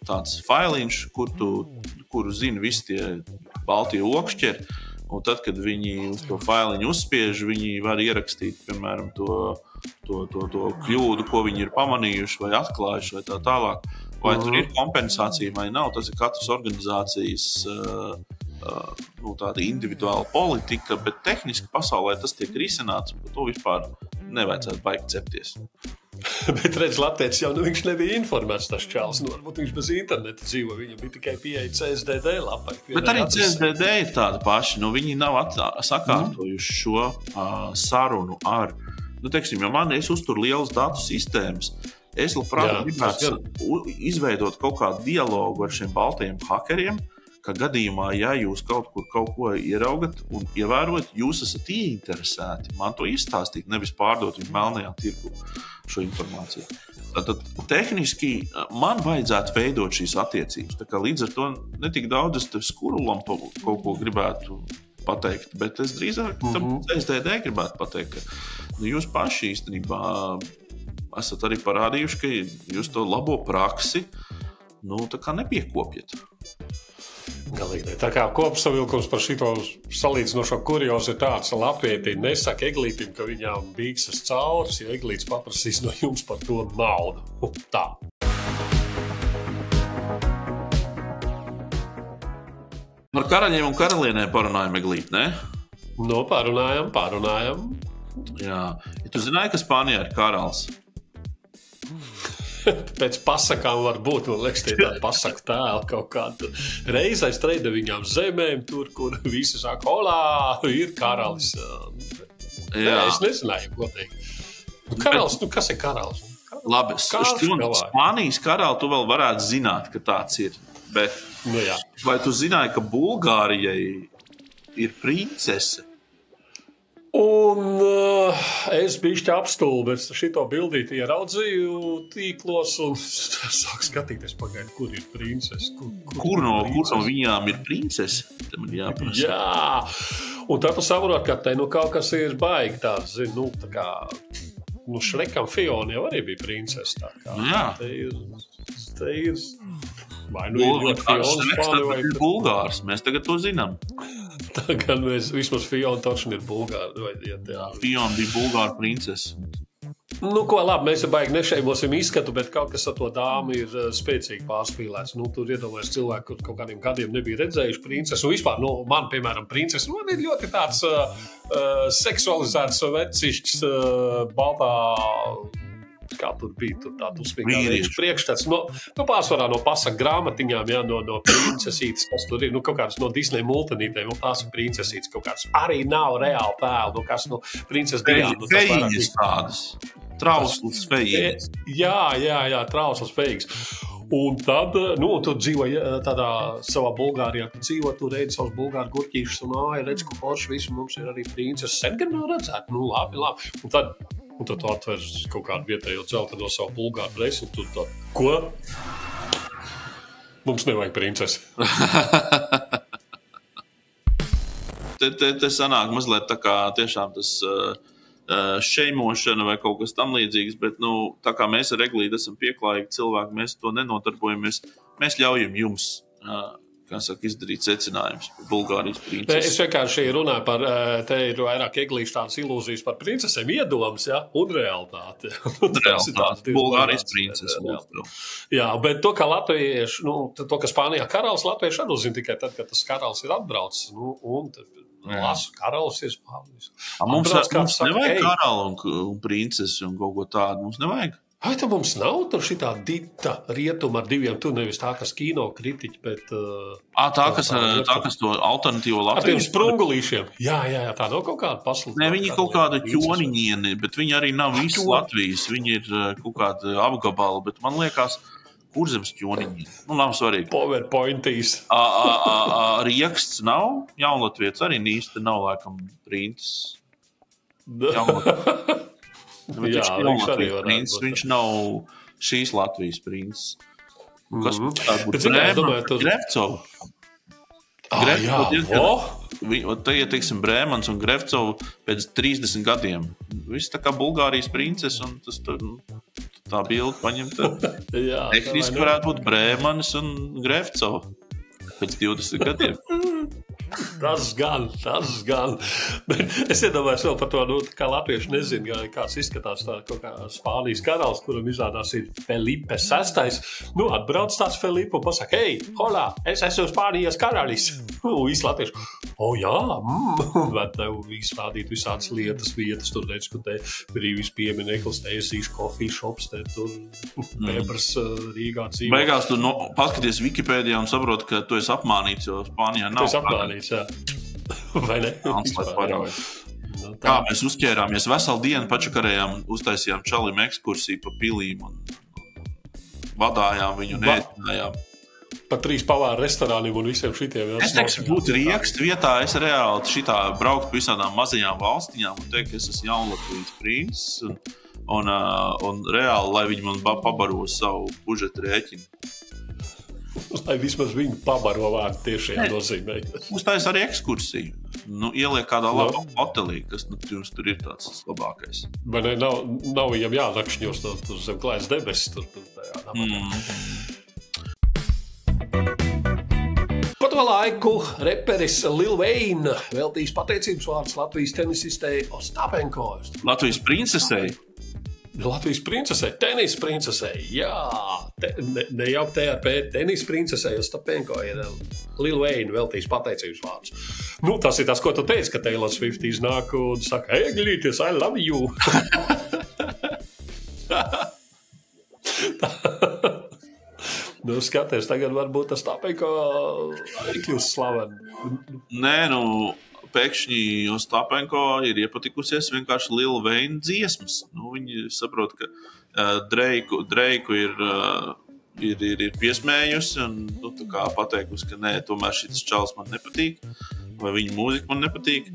tāds failiņš, kuru zina visi tie baltie okšķeri, un tad, kad viņi uz to failiņu uzspiež, viņi var ierakstīt, piemēram, to kļūdu, ko viņi ir pamanījuši vai atklājuši vai tā tālāk. Vai tur ir kompensācija vai nav, tas ir katras organizācijas tāda individuāla politika, bet tehniski pasaulē tas tiek risināts, un par to vispār nevajadzētu baigt cepties. Bet redz, latviečs jau viņš nebija informēts tas čāls, varbūt viņš bez interneta dzīvo, viņam bija tikai pieeja CSDD lapai. Bet arī CSDD ir tāda paša, viņi nav sakārtojuši šo sarunu ar, teiksim, jo es uzturu lielas datu sistēmas, es labprāt gribētu izveidot kaut kādu dialogu ar šiem baltajiem hakeriem, ka gadījumā, ja jūs kaut kur kaut ko ieraugat un ievērot, jūs esat ieinteresēti man to izstāstīt, nevis pārdot viņu melnajā tirgu šo informāciju. Tad tehniski man vajadzētu veidot šīs attiecības. Tā kā līdz ar to netik daudz es tev skurulam kaut ko gribētu pateikt, bet es drīzāk tam CSDD gribētu pateikt, ka jūs paši īstenībā esat arī parādījuši, ka jūs to labo praksi tā kā nepiekopjat. Galīgi. Tā kā kopsavilkums par šito salīdzinošo kuriozu ir tāds, latvieti nesaka Eglītim, ka viņām bīkses caurs, jo Eglīts paprasīs no jums par to naudu. Tā. Par karaļiem un karalienēm parunājam, Eglīt, ne? Pārunājam. Jā. Ja tu zināji, ka Spānijā ir karalis? Pēc pasakām var būt, man liekas, tie tādi pasaku tēli kaut kādu. Reiz aiztreida viņām zemēm, tur, kur visi saka, olā, ir karalis. Jā. Es nezināju, godīgi. Karalis, kas ir karalis? Labi, Spānijas karali tu vēl varētu zināt, ka tāds ir. Bet vai tu zināji, ka Bulgārijai ir princese? Un es bišķi apstulbis šito bildīti ieraudzīju tīklos un sāku skatīties pagaidu, kur ir princese. Kur no viņām ir princese? Jā, un tad tu saprot, ka te kaut kas ir baigi tāds, tā kā, Šrekam Fiona jau arī bija princese. Tā kā, te ir vai ir ļoti Fionas fani vai... Bulgārs, mēs tagad to zinām. Tagad mēs, vismaz Fiona točni ir Bulgāri. Fiona bija Bulgāra princese. Ko labi, mēs baigi nešeimosim izskatu, bet kaut kas ar to dāmu ir spēcīgi pārspīlēts. Tur iedomājas cilvēki, kur kaut kādiem gadiem nebija redzējuši princesi. Un vispār, man, piemēram, princesi, man ir ļoti tāds seksualizēts vecišķis baltā kā tur bija, tur tā dusmīgā veids priekšstats. Pārsvarā no pasaku grāmatiņām, jā, no princesītes, kas tur ir, kaut kādas no Disney multinītēm, tās ir princesītes, kaut kādas arī nav reāli tēli, kas no princes Diāna. Fejiņas tādas, trauslas fejiņas. Jā, trauslas fejiņas. Un tad, tu dzīvoji tādā savā Bulgārijā, tu dzīvo, tu redzi savus bulgāru gurķīšus un redz, ko forši visu mums ir arī princes. Sen gan nav redzēt, labi. Un tad tu atver kaut kādu vietējo dzeltenu no savu bulgāru dresi, un tu tā, ko? Mums nevajag princesi. Te sanāk mazliet tā kā tiešām tas šeimošana vai kaut kas tam līdzīgs, bet, tā kā mēs ar Eglīti esam pieklājīgi cilvēki, mēs to nenotarbojamies, mēs ļaujam jums, izdarīt secinājumus par Bulgārijas princesi. Es vienkārši runāju par, te ir vairāk Eglīšu tādas ilūzijas par princesēm iedomas, ja, un realitāte. Bulgārijas princesi. Jā, bet to, kā latvieši, to, ka Spānijā karalis latvieši arī uzzina tikai tad, kad tas karalis ir atbraucis, un lasu, karalis ir Spānijas. Mums nevajag karali un princesi un kaut ko tādu, mums nevajag. Vai tā mums nav tur šitā dita rietuma ar diviem, tu nevis tā, kas kino kritiķi, bet... Tā, kas to alternatīvo Latviju... Ar tiem sprungulīšiem. Jā, tā nav kaut kāda pasludināta. Ne, viņi kaut kāda ķoniņieni, bet viņi arī nav visi Latvijas, viņi ir kaut kāda apgabala, bet man liekas... Kurzems ķoniņi. Nav svarīgi. PowerPointīs. Rieksts nav. Jaunlatvietis arī īsti nav, laikam, princis. Viņš nav šīs Latvijas princis. Kas tāda būtu Grevcova? Ja teiksim Brēmans un Grevcova pēc 30 gadiem. Viss tā kā Bulgārijas princes un tas tur... Tā bilde paņemta. Tehniski varētu būt Brēmanis un Grevcova pēc 20 gadiem. Tas gan. Bet es iedomājos vēl par to, kā latvieši nezinu, kāds izskatās tā kaut kā Spānijas karalis, kuram izrādās ir Felipe VI. Atbrauc tāds Felipe un pasaka, hei, hola, es esmu Spānijas karalis. Visi latvieši, jā, bet tev izrādīt visādas lietas, vietas, tur redz, ka te brīvis piemineklis, te esīšu coffee shops, te tur Bebras Rīgā dzīvo. Beigās tu paskaties Wikipēdijā un saproti, ka tu esi apmānīts, jo Spānijā nav. Tu esi apmānīts. Jā. Vai ne? Kā mēs uzķērāmies veselu dienu, pačakarējām, uztaisījām čalim ekskursiju pa pilīm un vadājām viņu un ētinājām. Pa 3 pavāru restorāniem un visiem šitiem. Es teikšu, būtu riekst vietā, es reāli šitā braukt pa visādām mazajām valstiņām un teikt, ka es esmu Jaunlatvijas princis un reāli, lai viņi man pabaro savu budžetu rēķinu. Lai vismaz viņu pabaro vārdu tiešajā nozīmē. Uztais arī ekskursiju. Ieliek kādā labā hotelī, kas jums tur ir tāds labākais. Vai ne, nav viņam jānakšņos tur zem klājas debesis. Pa to laiku reperis Lil Wayne veltīs pateicības vārdus Latvijas tenisistei Ostapenko. Latvijas princesei? Latvijas princesei, tenis princesei, jā, ne jau TRP, tenis princesei Ostapenko ir Lil Wayne veltīs pateicības vārdus. Tas ir tas, ko tu teici, ka Taylor Swift iznāk un saka, hey, Glītis, I love you. Skaties, tagad varbūt Ostapenko arī kļūst slaveni. Nē, pēkšņi Ostapenko ir iepatikusies vienkārši Lil Wayne dziesmas. Viņi saprot, ka Dreiku ir piesmējusi un tā kā pateikusi, ka nē, tomēr šis čals man nepatīk, vai viņa mūzika man nepatīk.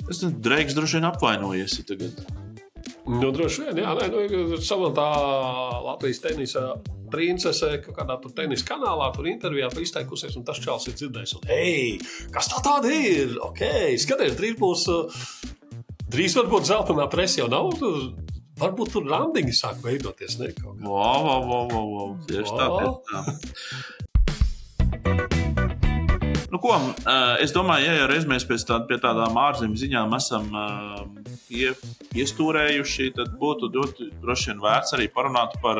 Es nezinu, Dreiks droši vien apvainojies tagad. Droši vien, jā, savā tā Latvijas tenisa princese, kādā tur tenisa kanālā, tur intervijā izteikusies, un tas čals ir dzirdējis. Un, hei, kas tā tāda ir? Ok, skaties, drīz varbūt zeltainā presa jau nav, varbūt tur randiņi sāk veidoties, ne? Wow, tieši tā. Es domāju, ja reiz mēs pie tādām ārzemju ziņām esam iestūrējuši, tad būtu droši vien vērts arī parunāt par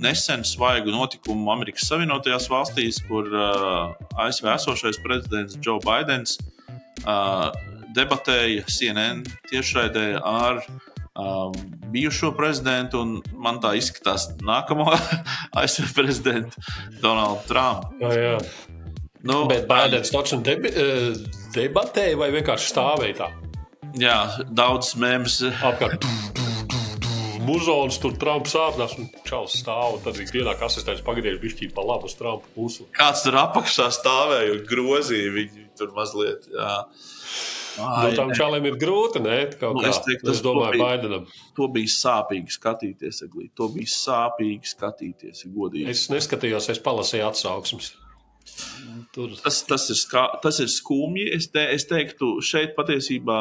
nesen svaigu notikumu Amerikas Savienotajās valstīs, kur ASV esošais prezidents Joe Bidens debatēja CNN tiešraidē ar bijušo prezidentu, un man tā izskatās nākamo ASV prezidentu Donaldu Trumpu. Jā. Nu, Bet Baidens taču debatēja vai vienkārši stāvēja tā? Jā, daudz mēmas. Apkārt. Muzonis tur Trumps ārdās un čals stāv, un tad ikdienāk asistents pagadīja bišķīt pa labu uz Trumpa pusi. Kāds tur apakšā stāvēja un grozīja viņu tur mazliet, jā. Tam čaliem ir grūti, ne? Es domāju, Baidenam. To bija sāpīgi skatīties, Eglīt. To bija sāpīgi skatīties, godīgi. Es neskatījos, es palasīju atsauksmes. Tur. Tas ir skumji. Es teiktu, šeit patiesībā,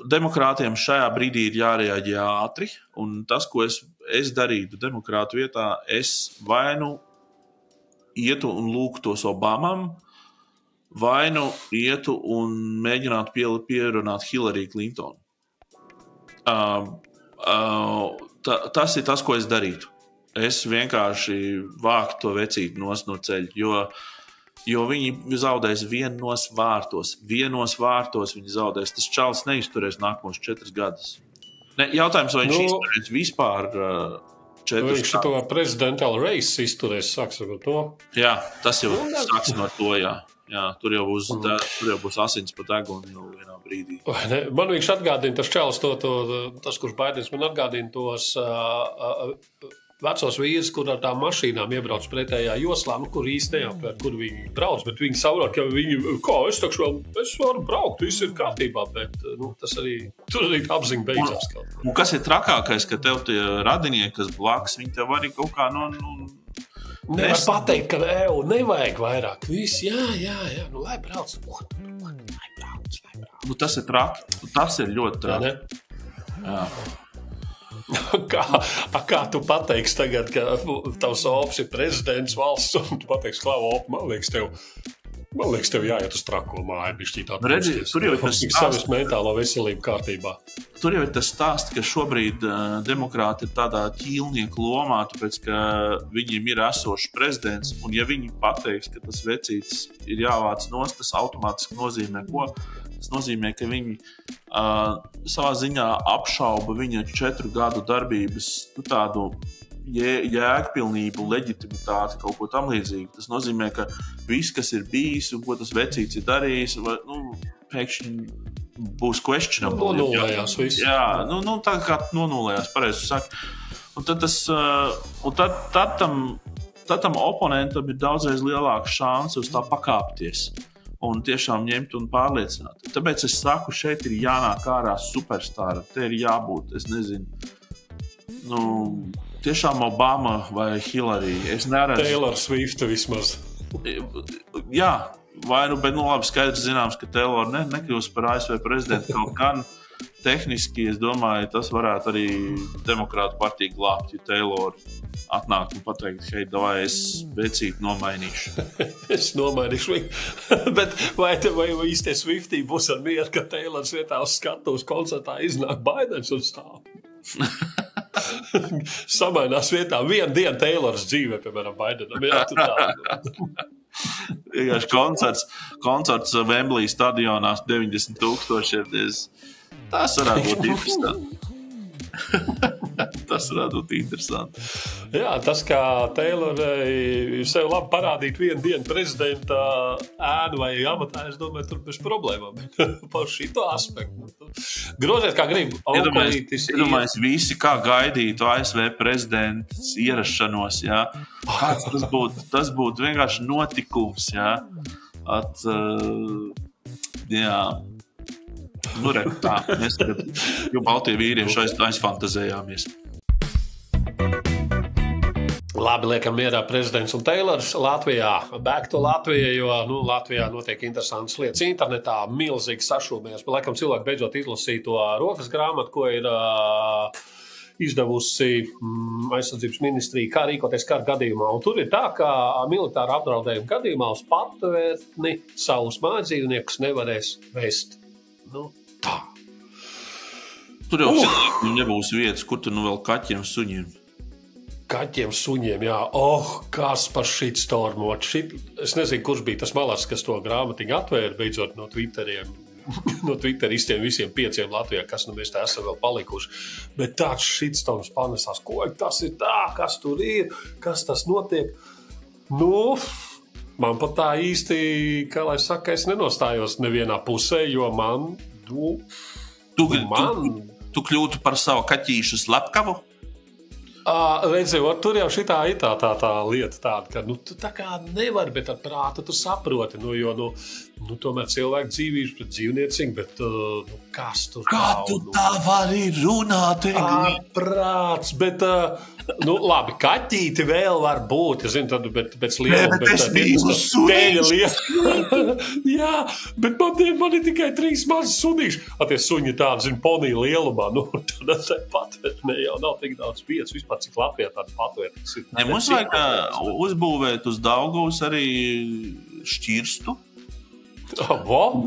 demokrātiem šajā brīdī ir jārēģē ātri, un tas, ko es darītu demokrātu vietā, es vai nu ietu un lūgtos Obamam, vai nu ietu un mēģinātu pierunāt Hillary Clintonu. Tas ir tas, ko es darītu. Es vienkārši vāktu to vecīti no ceļa, jo viņi zaudēs vienos vārtos. Vienos vārtos viņi zaudēs. Tas čalis neizturēs nākamos 4 gadus. Jautājums, vai viņš izturēs vispār 4 gadus? Viņš to prezidentālu reisu izturēs, sāksim ar to. Jā, tas jau sāksim ar to, jā. Jā, tur jau būs asins pa degunu jau vienā brīdī. Man viņš atgādina, tas čalis, tas, kurš Baidens, man atgādina tos vecos vīrus, kur ar tām mašīnām iebrauc pretējā joslā, kur īsti neapvēr, kur viņi brauc, bet viņi saprot, ka es varu braukt, viss ir kārtībā, bet tas arī, tur arī apziņa beidzās. Un kas ir trakākais, ka tev tie radinieki, kas blakus, viņi tev arī kaut kā, Nevar pateikt, ka nevajag vairāk. Viss, jā, lai brauc. Lai brauc. Tas ir traki. Tas ir ļoti traki. Jā. Kā tu pateiksi tagad, ka tavs ops ir prezidents valsts, un tu pateiksi, Klava, man liekas, tev jāiet uz trako māju, bišķīt atpūsties. Tur jau ir tas savas mentālo veselību kārtībā. Tur jau ir tas stāsts, ka šobrīd demokrāti ir tādā ķīlnieku lomā, tāpēc, ka viņiem ir esošs prezidents, un ja viņi pateiks, ka tas vecītis ir jāvāc nost, tas automātiski nozīmē ko? Tas nozīmē, ka viņi savā ziņā apšauba viņa 4 gadu darbības tādu jēgpilnību, leģitimitāti, kaut ko tam līdzīgi. Tas nozīmē, ka viss, kas ir bijis un ko tas vecītis ir darījis, pēkšņi būs questionable. Nonulējās viss. Jā, tā kā nonulējās, pareizi saka. Un tad tam oponentam ir daudzreiz lielāka šanse uz tā pakāpties un tiešām ņemt un pārliecināt. Tāpēc es saku, šeit ir jānāk ārā superstāra. Te ir jābūt, es nezinu, tiešām Obama vai Hillary. Es neredzu. Taylor Swift vismaz. Jā, bet labi, skaidrs zināms, ka Taylor nekļūs par ASV prezidentu kaut gan tehniski, es domāju, tas varētu arī demokrātu partiju glābt, ja Taylor atnākt un pateikt, hei, davai, es vecīti nomainīšu. Es nomainīšu viņu. Bet vai īstie Swiftī būs ar mieru, ka Taylors vietā uz skatuves koncertā iznāk Baidens un stāv? Samainās vietā. Vienu dienu Taylors dzīvē, piemēram, Baidenam. Jā, tur koncerts Wembley stadionā 90,000. Tas varētu būt interesanti. Tas varētu būt interesanti. Jā, tas, kā Taylor sev labi parādīt vienu dienu prezidenta ēnu vai amatā, es domāju, tur bez problēmām. Par šito aspektu. Groziet, kā grib. Iedomājies visi, kā gaidītu ASV prezidents ierašanos, jā. Tas būtu vienkārši notikums, jā. Jā. Tā, mēs jau baltie vīrieši aizfantazējāmies. Labi, liekam mierā prezidents un Taylors Latvijā. Back to Latviju, jo Latvijā notiek interesantas lietas. Internetā milzīgi sašūmējas. Laikam cilvēki beidzot izlasīja to rokas grāmatu, ko ir izdevusi aizsardzības ministrija, kā rīkoties kara gadījumā. Un tur ir tā, ka militāra apdraudējuma gadījumā uz patvērtni savus mājdzīvniekus nevarēs vest. Tā. Tur jau nebūs vietas, kur tur vēl kaķiem, suņiem. Kaķiem, suņiem, jā. Kas par shitstormu. Es nezinu, kurš bija tas malās, kas to grāmatiņu atvēra beidzot no Twitteriem. no Twitteristiem visiem 5 Latvijā, kas nu mēs tā esam vēl palikuši. Bet tāds shitstones panesās, ko tas ir tā, kas tur ir, kas tas notiek. Nu, man pat tā īsti, kā lai saka, es nenostājos nevienā pusē, jo man, Tu kļūtu par savu kaķīšu slepkavu? Redziet, tur jau šitā ir tā lieta tāda, ka tu tā kā nevari, bet ar prātu tu saproti, jo tomēr cilvēku dzīvības pret dzīvnieciņu, bet kas tur Kā tu tā vari runāt? Prāts, bet labi, kaķīti vēl var būt, es zinu, tad pēc lieluma, bet es mīlu sunīšus. Jā, bet man ir tikai 3 mazi sunīši. Tie suņi tādi, zinu, ponija lielumā, tad es patvērtnē jau nav tik daudz 5, vispār cik Latvijā tāds patvērtnes ir. Ne, mums vajag uzbūvēt uz Daugavas arī šķirstu,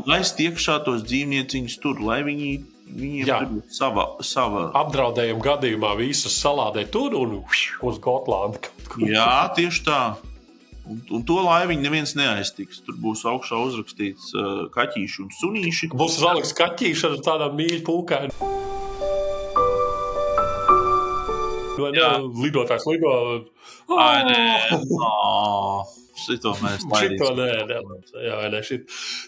lai stiekšā tos dzīvnieciņus tur, lai viņiem tur sava apdraudējuma gadījumā visus salādē tur un uz Gotlandi. Jā, tieši tā. Un to laiviņu neviens neaiztiks. Tur būs augšā uzrakstīts kaķīši un sunīši. Būs salikts kaķīši ar tādām mīļu pūkaini. Lidotājs lido. Šito mēs laidīsim.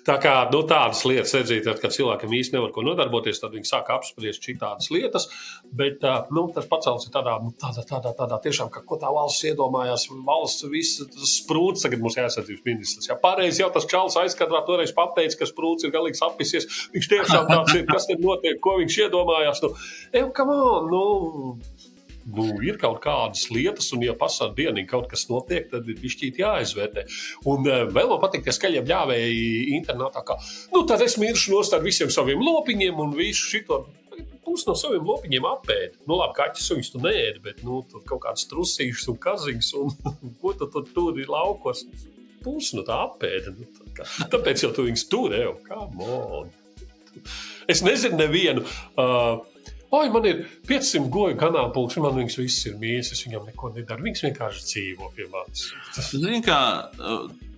Tā kā tādas lietas redzīt, kad cilvēkam īsti nevar ko nodarboties, tad viņi sāk apspriest šitādas lietas, bet tas pacels ir tādā tiešām, ko tā valsts iedomājās, valsts viss sprūts, tagad mums jāsardzības ministrs. Ja pareizi jau tas čalis aizkadrā toreiz pateica, ka sprūts ir galīgi apisies, viņš tiešām tāds ir, kas te notiek, ko viņš iedomājās. Ir kaut kādas lietas, un ja pasāda dienīgi kaut kas notiek, tad ir bišķīt jāizvērtē. Un vēl man patīk tie skaļie bļāvēji internetā, kā, tad es miršu nost ar visiem saviem lopiņiem un visu šito. Pusi no saviem lopiņiem apēd. Labi, kaķis suņus tu neēdi, bet tur kaut kāds trusīšs un kaziņš, un ko tu tur ir laukos. Pusi no tā apēda. Tāpēc jau tu viņus tur, come on. Es nezinu nevienu... man ir 500 goju ganāmpulks, man viņas viss ir mīļas, es viņam neko nedaru. Viņas vienkārši dzīvo pie manis. Zini, kā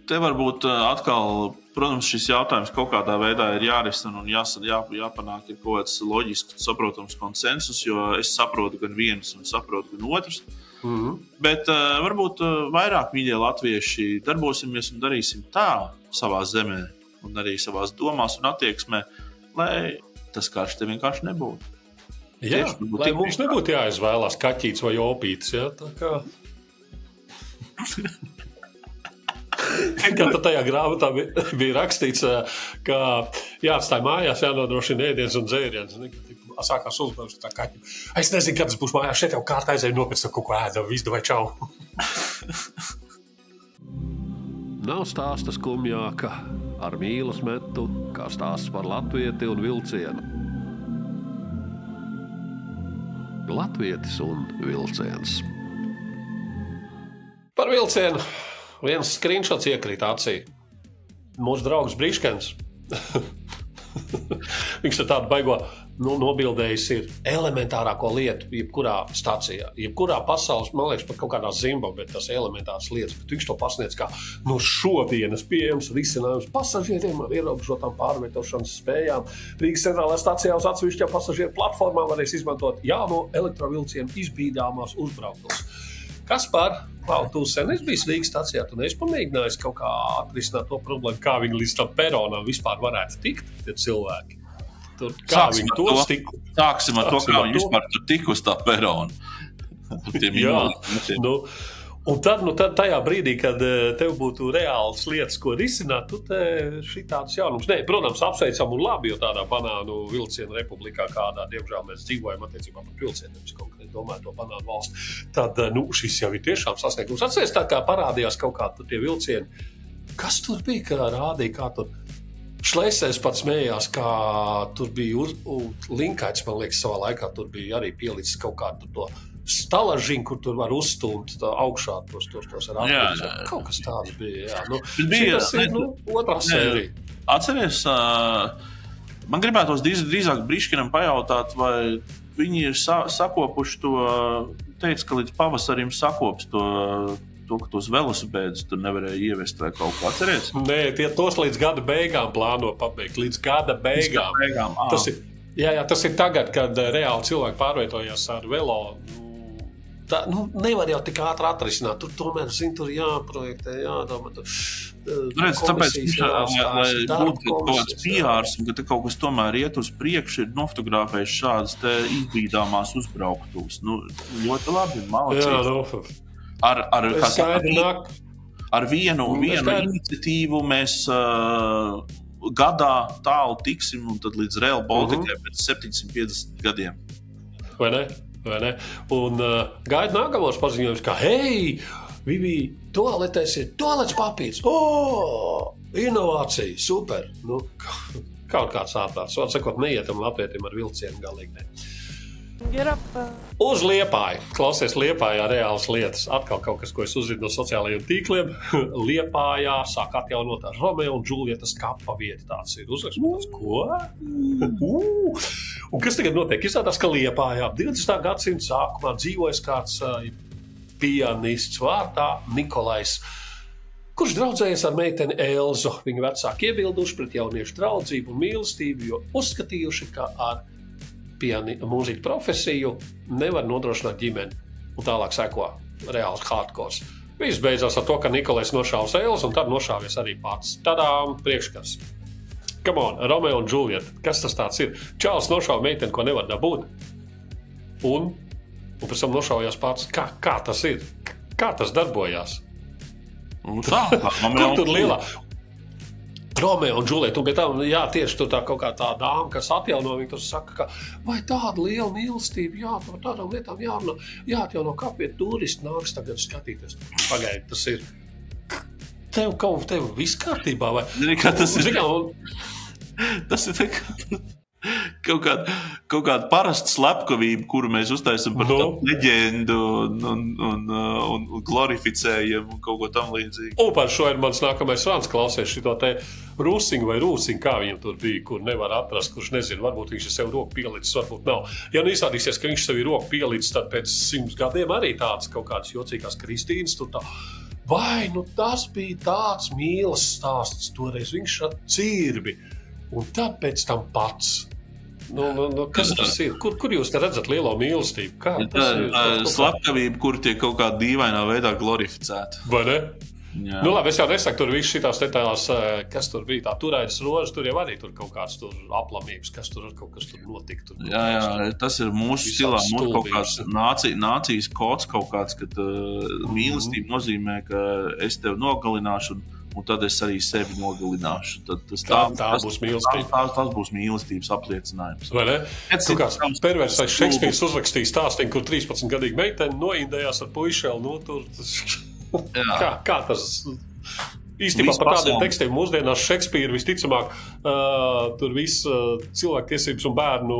te varbūt atkal, protams, šis jautājums kaut kādā veidā ir jārisina un jāpanāk ir kaut kāds loģisks, saprotams konsensus, jo es saprotu gan vienus un saprotu gan otrus. Bet varbūt vairāk mīļie latvieši darbosimies un darīsim tā savā zemē un arī savās domās un attieksmē, lai tas karš te vienkārši nebūtu. Jā, lai mums nebūtu jāizvēlās kaķīts vai opītis, jā, tā kā... Kā tajā grāmatā bija rakstīts, ka jāatstāj mājās, jānodrošina ēdiens un dzēriens. Sākās uzbraukt tā kaķi. Es nezinu, kad tas būs mājās, šeit jau kārt aizēju nopēc kaut ko ēda, visu vai čau. Nav stāsta skumjāka ar mīlas metu, kā stāsts par latvieti un vilcienu. Latvietis un vilciens. Par vilcienu viens screenshots iekrīt acī. Mūsu draugs Briškens. Viņš ar tādu baigo nobildējis ir elementārāko lietu jebkurā stācijā. Jebkurā pasaules, man liekas, pat kaut kādā Zimbabvē tas elementārs lietas, bet viņš to pasniedz kā šodienas pieejams risinājums pasažieriem ar ierobežotām pārvietošanas spējām. Rīgas centrālajā stācijā uz atsevišķām pasažieru platformām varēs izmantot jauno elektrovilcienu izbīdāmās uzbrauktuves. Kaspar, tu sen esi bijis Rīgas stācijā, tu neesi pamēģinājis kaut kā atrisināt to problēmu, kā viņi līdz tam peronam vispār varētu tikt, tie cilvēki. Sāksim ar to, kā viņi vispār tur tik uz tā perona. Un tad tajā brīdī, kad tev būtu reāls lietas, ko risināt, tu te šitādas jaunums. Nē, protams, apsveicam un labi, jo tādā banānu vilcienu republikā, kādā, diemžēl, mēs dzīvojam attiecībā par vilcieniem, es konkrēti domāju to banānu valsts, tad šis jau ir tiešām sasniegums. Atceries tā, kā parādījās kaut kā tie vilcieni. Kas tur bija, kā rādīja, kā tur... Šleisēs pats smējās, kā tur bija linkaits, man liekas, savā laikā tur bija arī pielicis kaut kādu to stalažiņu, kur tur var uzstūmt augšā tos ar atpildus. Kaut kas tāds bija, jā. Šitas ir otrā sērija. Atceries, man gribētos drīzāk Briškinam pajautāt, vai viņi ir sakopuši to, teica, ka līdz pavasarim sakops to to, ka tos velosipēdus tur nevarēja ievest vai kaut ko atceries? Nē, tie tos līdz gada beigām plāno pabeigt. Līdz gada beigām. Tas ir tagad, kad reāli cilvēki pārvietojās ar velo. Tā, nevar jau tik ātri atrisināt. Tur tomēr, tur jāprojektē, jādomā. Redz, tāpēc, lai būtu kaut kāds PRs un ka te kaut kas tomēr iet uz priekšu, ir nofotografējis šādas te izbīdāmās uzbrauktuves. Ļoti labi, malacīgi. Ar vienu iniciatīvu mēs gadā tālu tiksim un tad līdz Rail Baltikai pēc 750 gadiem. Vai ne? Un gaida nākamos paziņojums, ka hei, Vivi, toaletēs ir toalets papīrs. Inovācija, super. Kaut kāds ārprāts. Var sakot, neietam latvietim ar vilcienu galīgi ne. Uz Liepāju. Klausies, Liepājā reālas lietas. Atkal kaut kas, ko es uzzinu no sociālajiem tīkliem. Liepājā sāk atjaunot ar Romeo un Džulietas kapa vietu. Tāds ir uzraksts. Ko? Un kas tagad notiek? Izrādās, ka Liepājā 20. gadsimta sākumā dzīvojas kāds pianists vārdā Nikolais, kurš draudzējas ar meiteni Elzu. Viņa vecāki iebilduši pret jauniešu draudzību un mīlestību, jo uzskatījuši, ka ar mūziķu profesiju nevar nodrošināt ģimeni. Un tālāk seko reāls hardkors. Viss beidzās ar to, ka Nikolais nošāvs Elzu un tad nošāvies arī pats. Tadām, priekškars. Come on, Romeo un Džulieta. Kas tas tāds ir? Čāls nošāva meiteni, ko nevar dabūt. Un pēc tam nošāvajās pats. Kā tas ir? Kā tas darbojās? Kur tur lielā? Romeo un Džulieta, un pie tam, tieši tur tā kaut kā tā dāma, kas atjauno, viņa tur saka, ka vai tāda liela mīlestība, par tādām lietām jārunā, jāatjauno, kāpēc turisti nāks tagad skatīties. Pagaidi, tas ir, tev viss kārtībā, vai? Tas ir kaut kāda parasta slepkavība, kuru mēs uztaisam par tādu leģendu un glorificējam un kaut ko tam līdzīgi. Un par šo ir mans nākamais rāns, klausies šito te Rūsiņu vai Rūsiņu, kā viņam tur bija, kur nevar atrast, kurš nezinu, varbūt viņš ir sev roku pielicis, varbūt nav. Ja izrādīsies, ka viņš sev ir roku pielicis, tad pēc 100 gadiem arī tāds kaut kāds jocīgās Kristīnas, tur tā, vai, tas bija tāds mīlas stāsts, toreiz viņš ar cirbi, un tad pēc tam pats. Kas tas ir? Kur jūs te redzat lielo mīlestību? Kā tas ir? Slepkavība, kur tiek kaut kādā dīvainā veidā glorificēta. Vai ne? Jā. Labi, es jau nesaku, tur viss šitās tās, kas tur bija, tā turaidas rožas, tur jau arī tur kaut kāds tur aplamības, kas tur notika. Jā, tas ir mūsu stilā, mūsu kaut kāds nācijas kods kaut kāds, kad mīlestība nozīmē, ka es tevi nogalināšu un tad es arī sevi nogalināšu. Tā būs mīlestība. Tas būs mīlestības apliecinājums. Vai ne? Kāds perversais Šekspīrs uzrakstīja stāstiņu, kur 13-gadīga meitene noindējās ar puišeli, tur... Kā tas... Īstenībā par tādiem tekstiem mūsdienās Šekspīra visticamāk tur viss cilvēktiesības un bērnu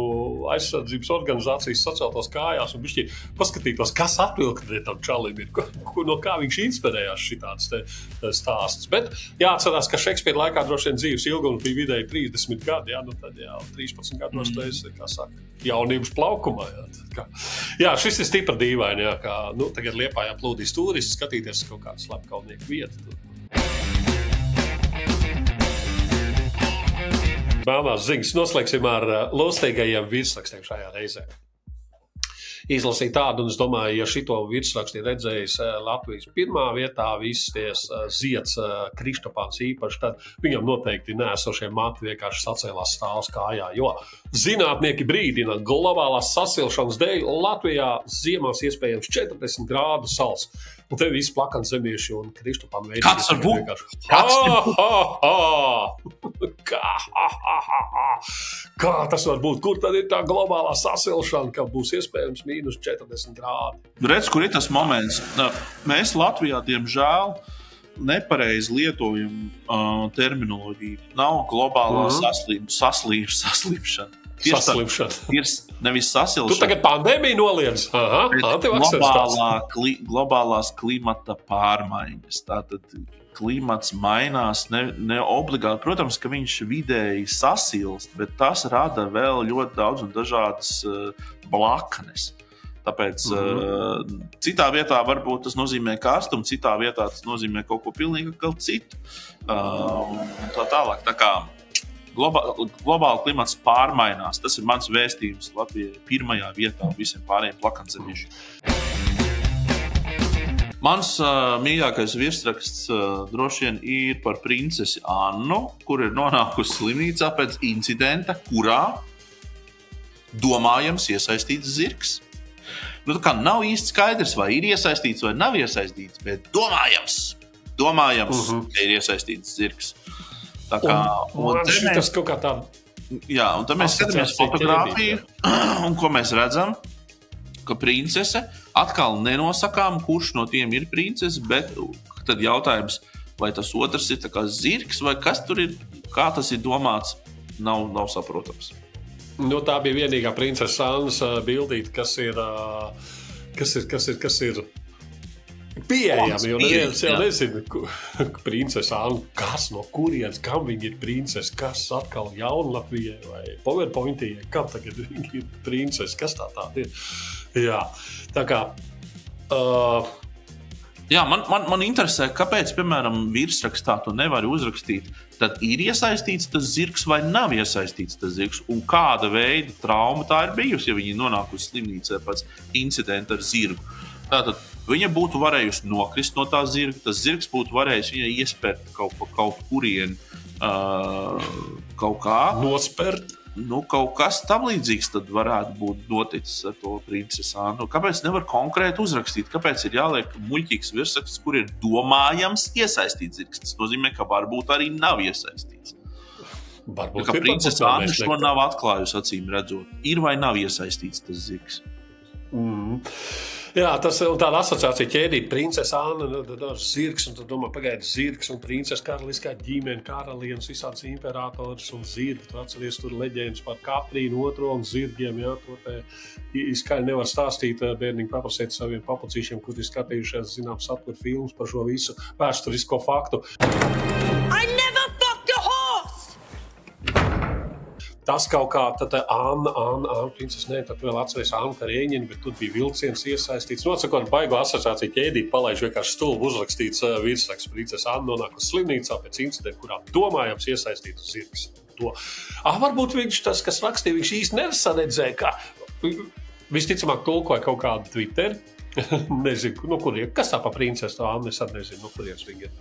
aizsardzības organizācijas saceltos kājās un bišķi paskatītos, kas atvilktē tam čalim ir, no kā viņš inspirējās šitāds stāsts. Bet jāatcerās, ka Šekspīra laikā droši vien dzīves ilgums bija vidēji 30 gadi, tad 13 gados tu esi, kā saka, jaunības plaukumā. Šis ir stipri dīvaini, kā tagad Liepājā plūdīs turisti skatīties kaut kādu slepkavnieku vietu. Melnās ziņas noslēgsim ar lustīgajiem virsrakstiem šajā reizē. Izlasīju tādu, un es domāju, ja šito virsrakstu ir redzējis Latvijas pirmā vietā, viss ties Zieds Kristopāns īpaši, tad viņam noteikti neesošie mati vienkārši sacēlās stāvs kājā, jo zinātnieki brīdina globālās sasilšanas dēļ Latvijā ziemās iespējams 40 grādu sals. Un te viss plakans zemieši un Kristopāna veidīgi. Kāds var būt? Kā tas var būt? Kur tad ir tā globālā sasilšana, ka būs iespējams mīnus 40 grādi? Redz, kur ir tas moments? Mēs Latvijā, diemžēl, nepareizi lietojam terminoloģiju. Nav globālā saslimšana. Ir nevis sasilšana. Tu tagad pandēmiju noliedz. Globālās klimata pārmaiņas. Tātad klimats mainās ne obligāti. Protams, ka viņš vidēji sasilst, bet tas rada vēl ļoti daudz un dažādas blaknes. Tāpēc citā vietā varbūt tas nozīmē karstumu, citā vietā tas nozīmē kaut ko pilnīgi citu. Tā tālāk. Tā kā globāli klimats pārmainās. Tas ir mans vēstījums Latvijai pirmajā vietā visiem pārējiem plakanzemiešiem. Mans mīļākais virsraksts droši vien ir par princesi Annu, kur ir nonākusi slimnīcā pēc incidenta, kurā domājams iesaistīts zirgs. Nu, tā kā nav īsti skaidrs, vai ir iesaistīts vai nav iesaistīts, bet domājams, ka ir iesaistīts zirgs. Tā kā, un tas kaut kā tā... Jā, un tad mēs skatāmies fotogrāfiju, un ko mēs redzam, ka princese atkal nenosakām, kurš no tiem ir princese, bet tad jautājums, vai tas otrs ir tā kā zirgs, vai kas tur ir, kā tas ir domāts, nav saprotams. Nu, tā bija vienīgā princese Annas bildīte, kas ir pieejama, jo neviens jau nezina, princese Anna, kas no kurienes, kam viņa ir princese, kas atkal Jaunlatvijai vai PowerPointijai, kam tagad viņa ir princese, kas tā tāda ir. Jā, tā kā... Jā, man interesē, kāpēc, piemēram, virsrakstā to nevar uzrakstīt. Tad ir iesaistīts tas zirgs vai nav iesaistīts tas zirgs, un kāda veida trauma tā ir bijusi, ja viņi nonākusi slimnīcā pēc incidenta ar zirgu. Tātad viņa būtu varējusi nokrist no tā zirga, tas zirgs būtu varējis viņai iespērt kaut kurien, kaut kā. Nospērt? Nu, kaut kas tam līdzīgs tad varētu būt noticis ar to princesi Annu. Kāpēc nevar konkrēti uzrakstīt? Kāpēc ir jāliek muļķīgs virsraksts, kur ir domājams iesaistīts zirgs? Tas nozīmē, ka varbūt arī nav iesaistīts. Varbūt ka princesi Anna šo nav atklājusi acīm redzot. Ir vai nav iesaistīts tas zirgs? Jā, tas ir tāda asociācija ķēdība. Princese Anna, zirgs, un tad domā, pagaida zirgs un princese karaliskā ģimene, karalienes, visāds imperators un zirgi. Tu atceries tur leģendas par Katrīnu II un zirgiem, jā, to te izskaļi nevar stāstīt. Bērniņi paprasēt saviem papucīšiem, kur ir skatījušies, zinām, satura filmas par šo visu vēsturisko faktu. I never fucked a horse! Tas kaut kā, tad Anna, princese, ne, tad vēl atceries Anna Karēņina, bet tur bija vilciens iesaistīts. Nosakot, baigo asociāciju ķēdīt, palaiž vienkārši stulbu uzrakstīts virsraksts. Princese Anna nonāk uz slimnīcā pēc incidenta, kurā domājams iesaistīts zirgs. Varbūt viņš tas, kas rakstīja, viņš īsti nesanedzēja, kā visticamāk tulkoja kaut kādu Twitter. Nezinu, no kurien, kas tā pa princesi Anna, es arī nezinu, no kurienes viņa ir.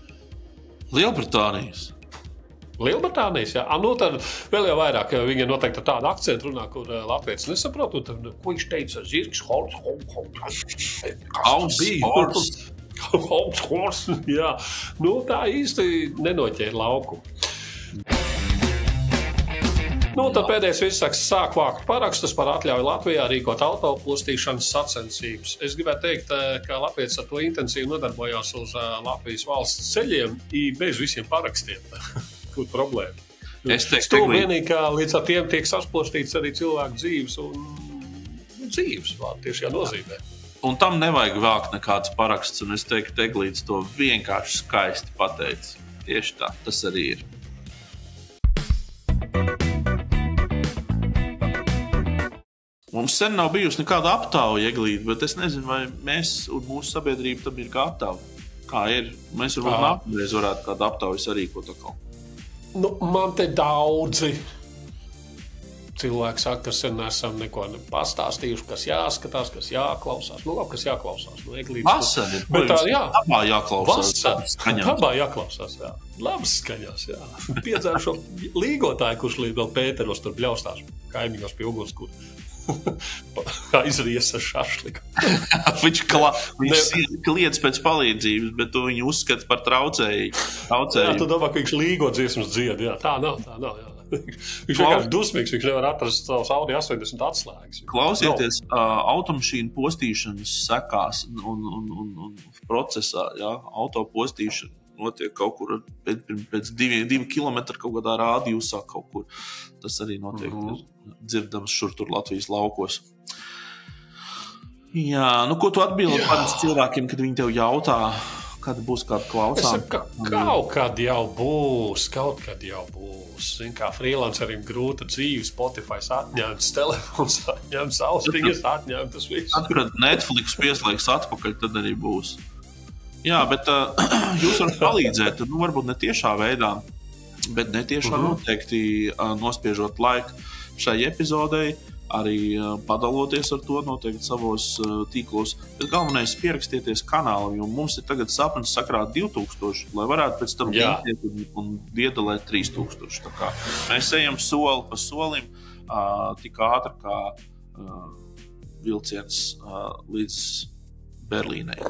Lielbritānijas. Lielbritānijas, jā. Nu, tad vēl jau vairāk, viņa noteikti tāda akcentu runā, kur latvietis nesaprot, un ko viņš teica, zirgs, horse, jā. Nu, tā īsti nenoķēra lauku. Nu, tad pēdējais virsraksts sāk vākt parakstus par atļauju Latvijā rīkot autopostīšanas sacensības. Es gribētu teikt, ka latvietis ar to intensīvi nodarbojās uz Latvijas valsts ceļiem bez visiem parakstiem. Kur problēma. Stūl vienīgi, ka līdz ar tiem tiek saspostīts arī cilvēku dzīves un dzīves, tieši jānozīmē. Un tam nevajag vākt nekāds paraksts, un es teiktu, Eglītis to vienkārši skaisti pateica. Tieši tā, tas arī ir. Mums sen nav bijusi nekāda aptauja, Eglīti, bet es nezinu, vai mēs un mūsu sabiedrība tam ir gatava. Kā ir? Mēs varbūt nākamreiz varētu kādu aptaujas arī ko tā kaut. Nu, man te daudzi cilvēki saka, ka sen nesam neko pastāstījuši, kas jāskatās, kas jāklausās. Nu, labi, kas jāklausās. Nu, Eglītis. Vasari, labā jāklausās. Labā jāklausās, jā. Labas skaņās, jā. Piedzēru šo līgotāju, kurš līdz vēl Pēteros tur bļaustās kaimiņos pie ugunskura. Aizries ar šašliku. Viņš kliedz pēc palīdzības, bet tu viņu uzskati par traucēju. Jā, tu domā, ka viņš līgo dziesmas dzied. Jā, tā nav, jā. Viņš vienkārši dusmīgs, viņš nevar atrast savus Audi 80 atslēgas. Klausieties, automašīnu postīšanas sekās un procesā, jā, autopostīšana notiek kaut kur pēc 2 kilometru kaut kādā rādījusā kaut kur. Tas arī notiek dzirdams šur tur Latvijas laukos. Jā, nu ko tu atbildi par cilvēkiem, kad viņi tev jautā, kad būs kāda klausām. Kaut kad jau būs. Zin kā freelancerim grūta dzīve, Spotify atņemts, telefons atņemts, austiņas atņemtas, viss. Tad, kad Netflix pieslēgs atpakaļ, tad arī būs. Jā, bet jūs varat palīdzēt, varbūt ne tiešā veidā, bet netiešā noteikti nospiežot laiku šai epizodei, arī padaloties ar to noteikti savos tīklos. Bet galvenais pierakstieties kanālam, jo mums ir tagad sapnis sakrāt 2000, lai varētu pēc tam iet un iedalēt 3000. Tā kā mēs ejam soli pa solim, tik ātri kā vilciens līdz Berlīnei.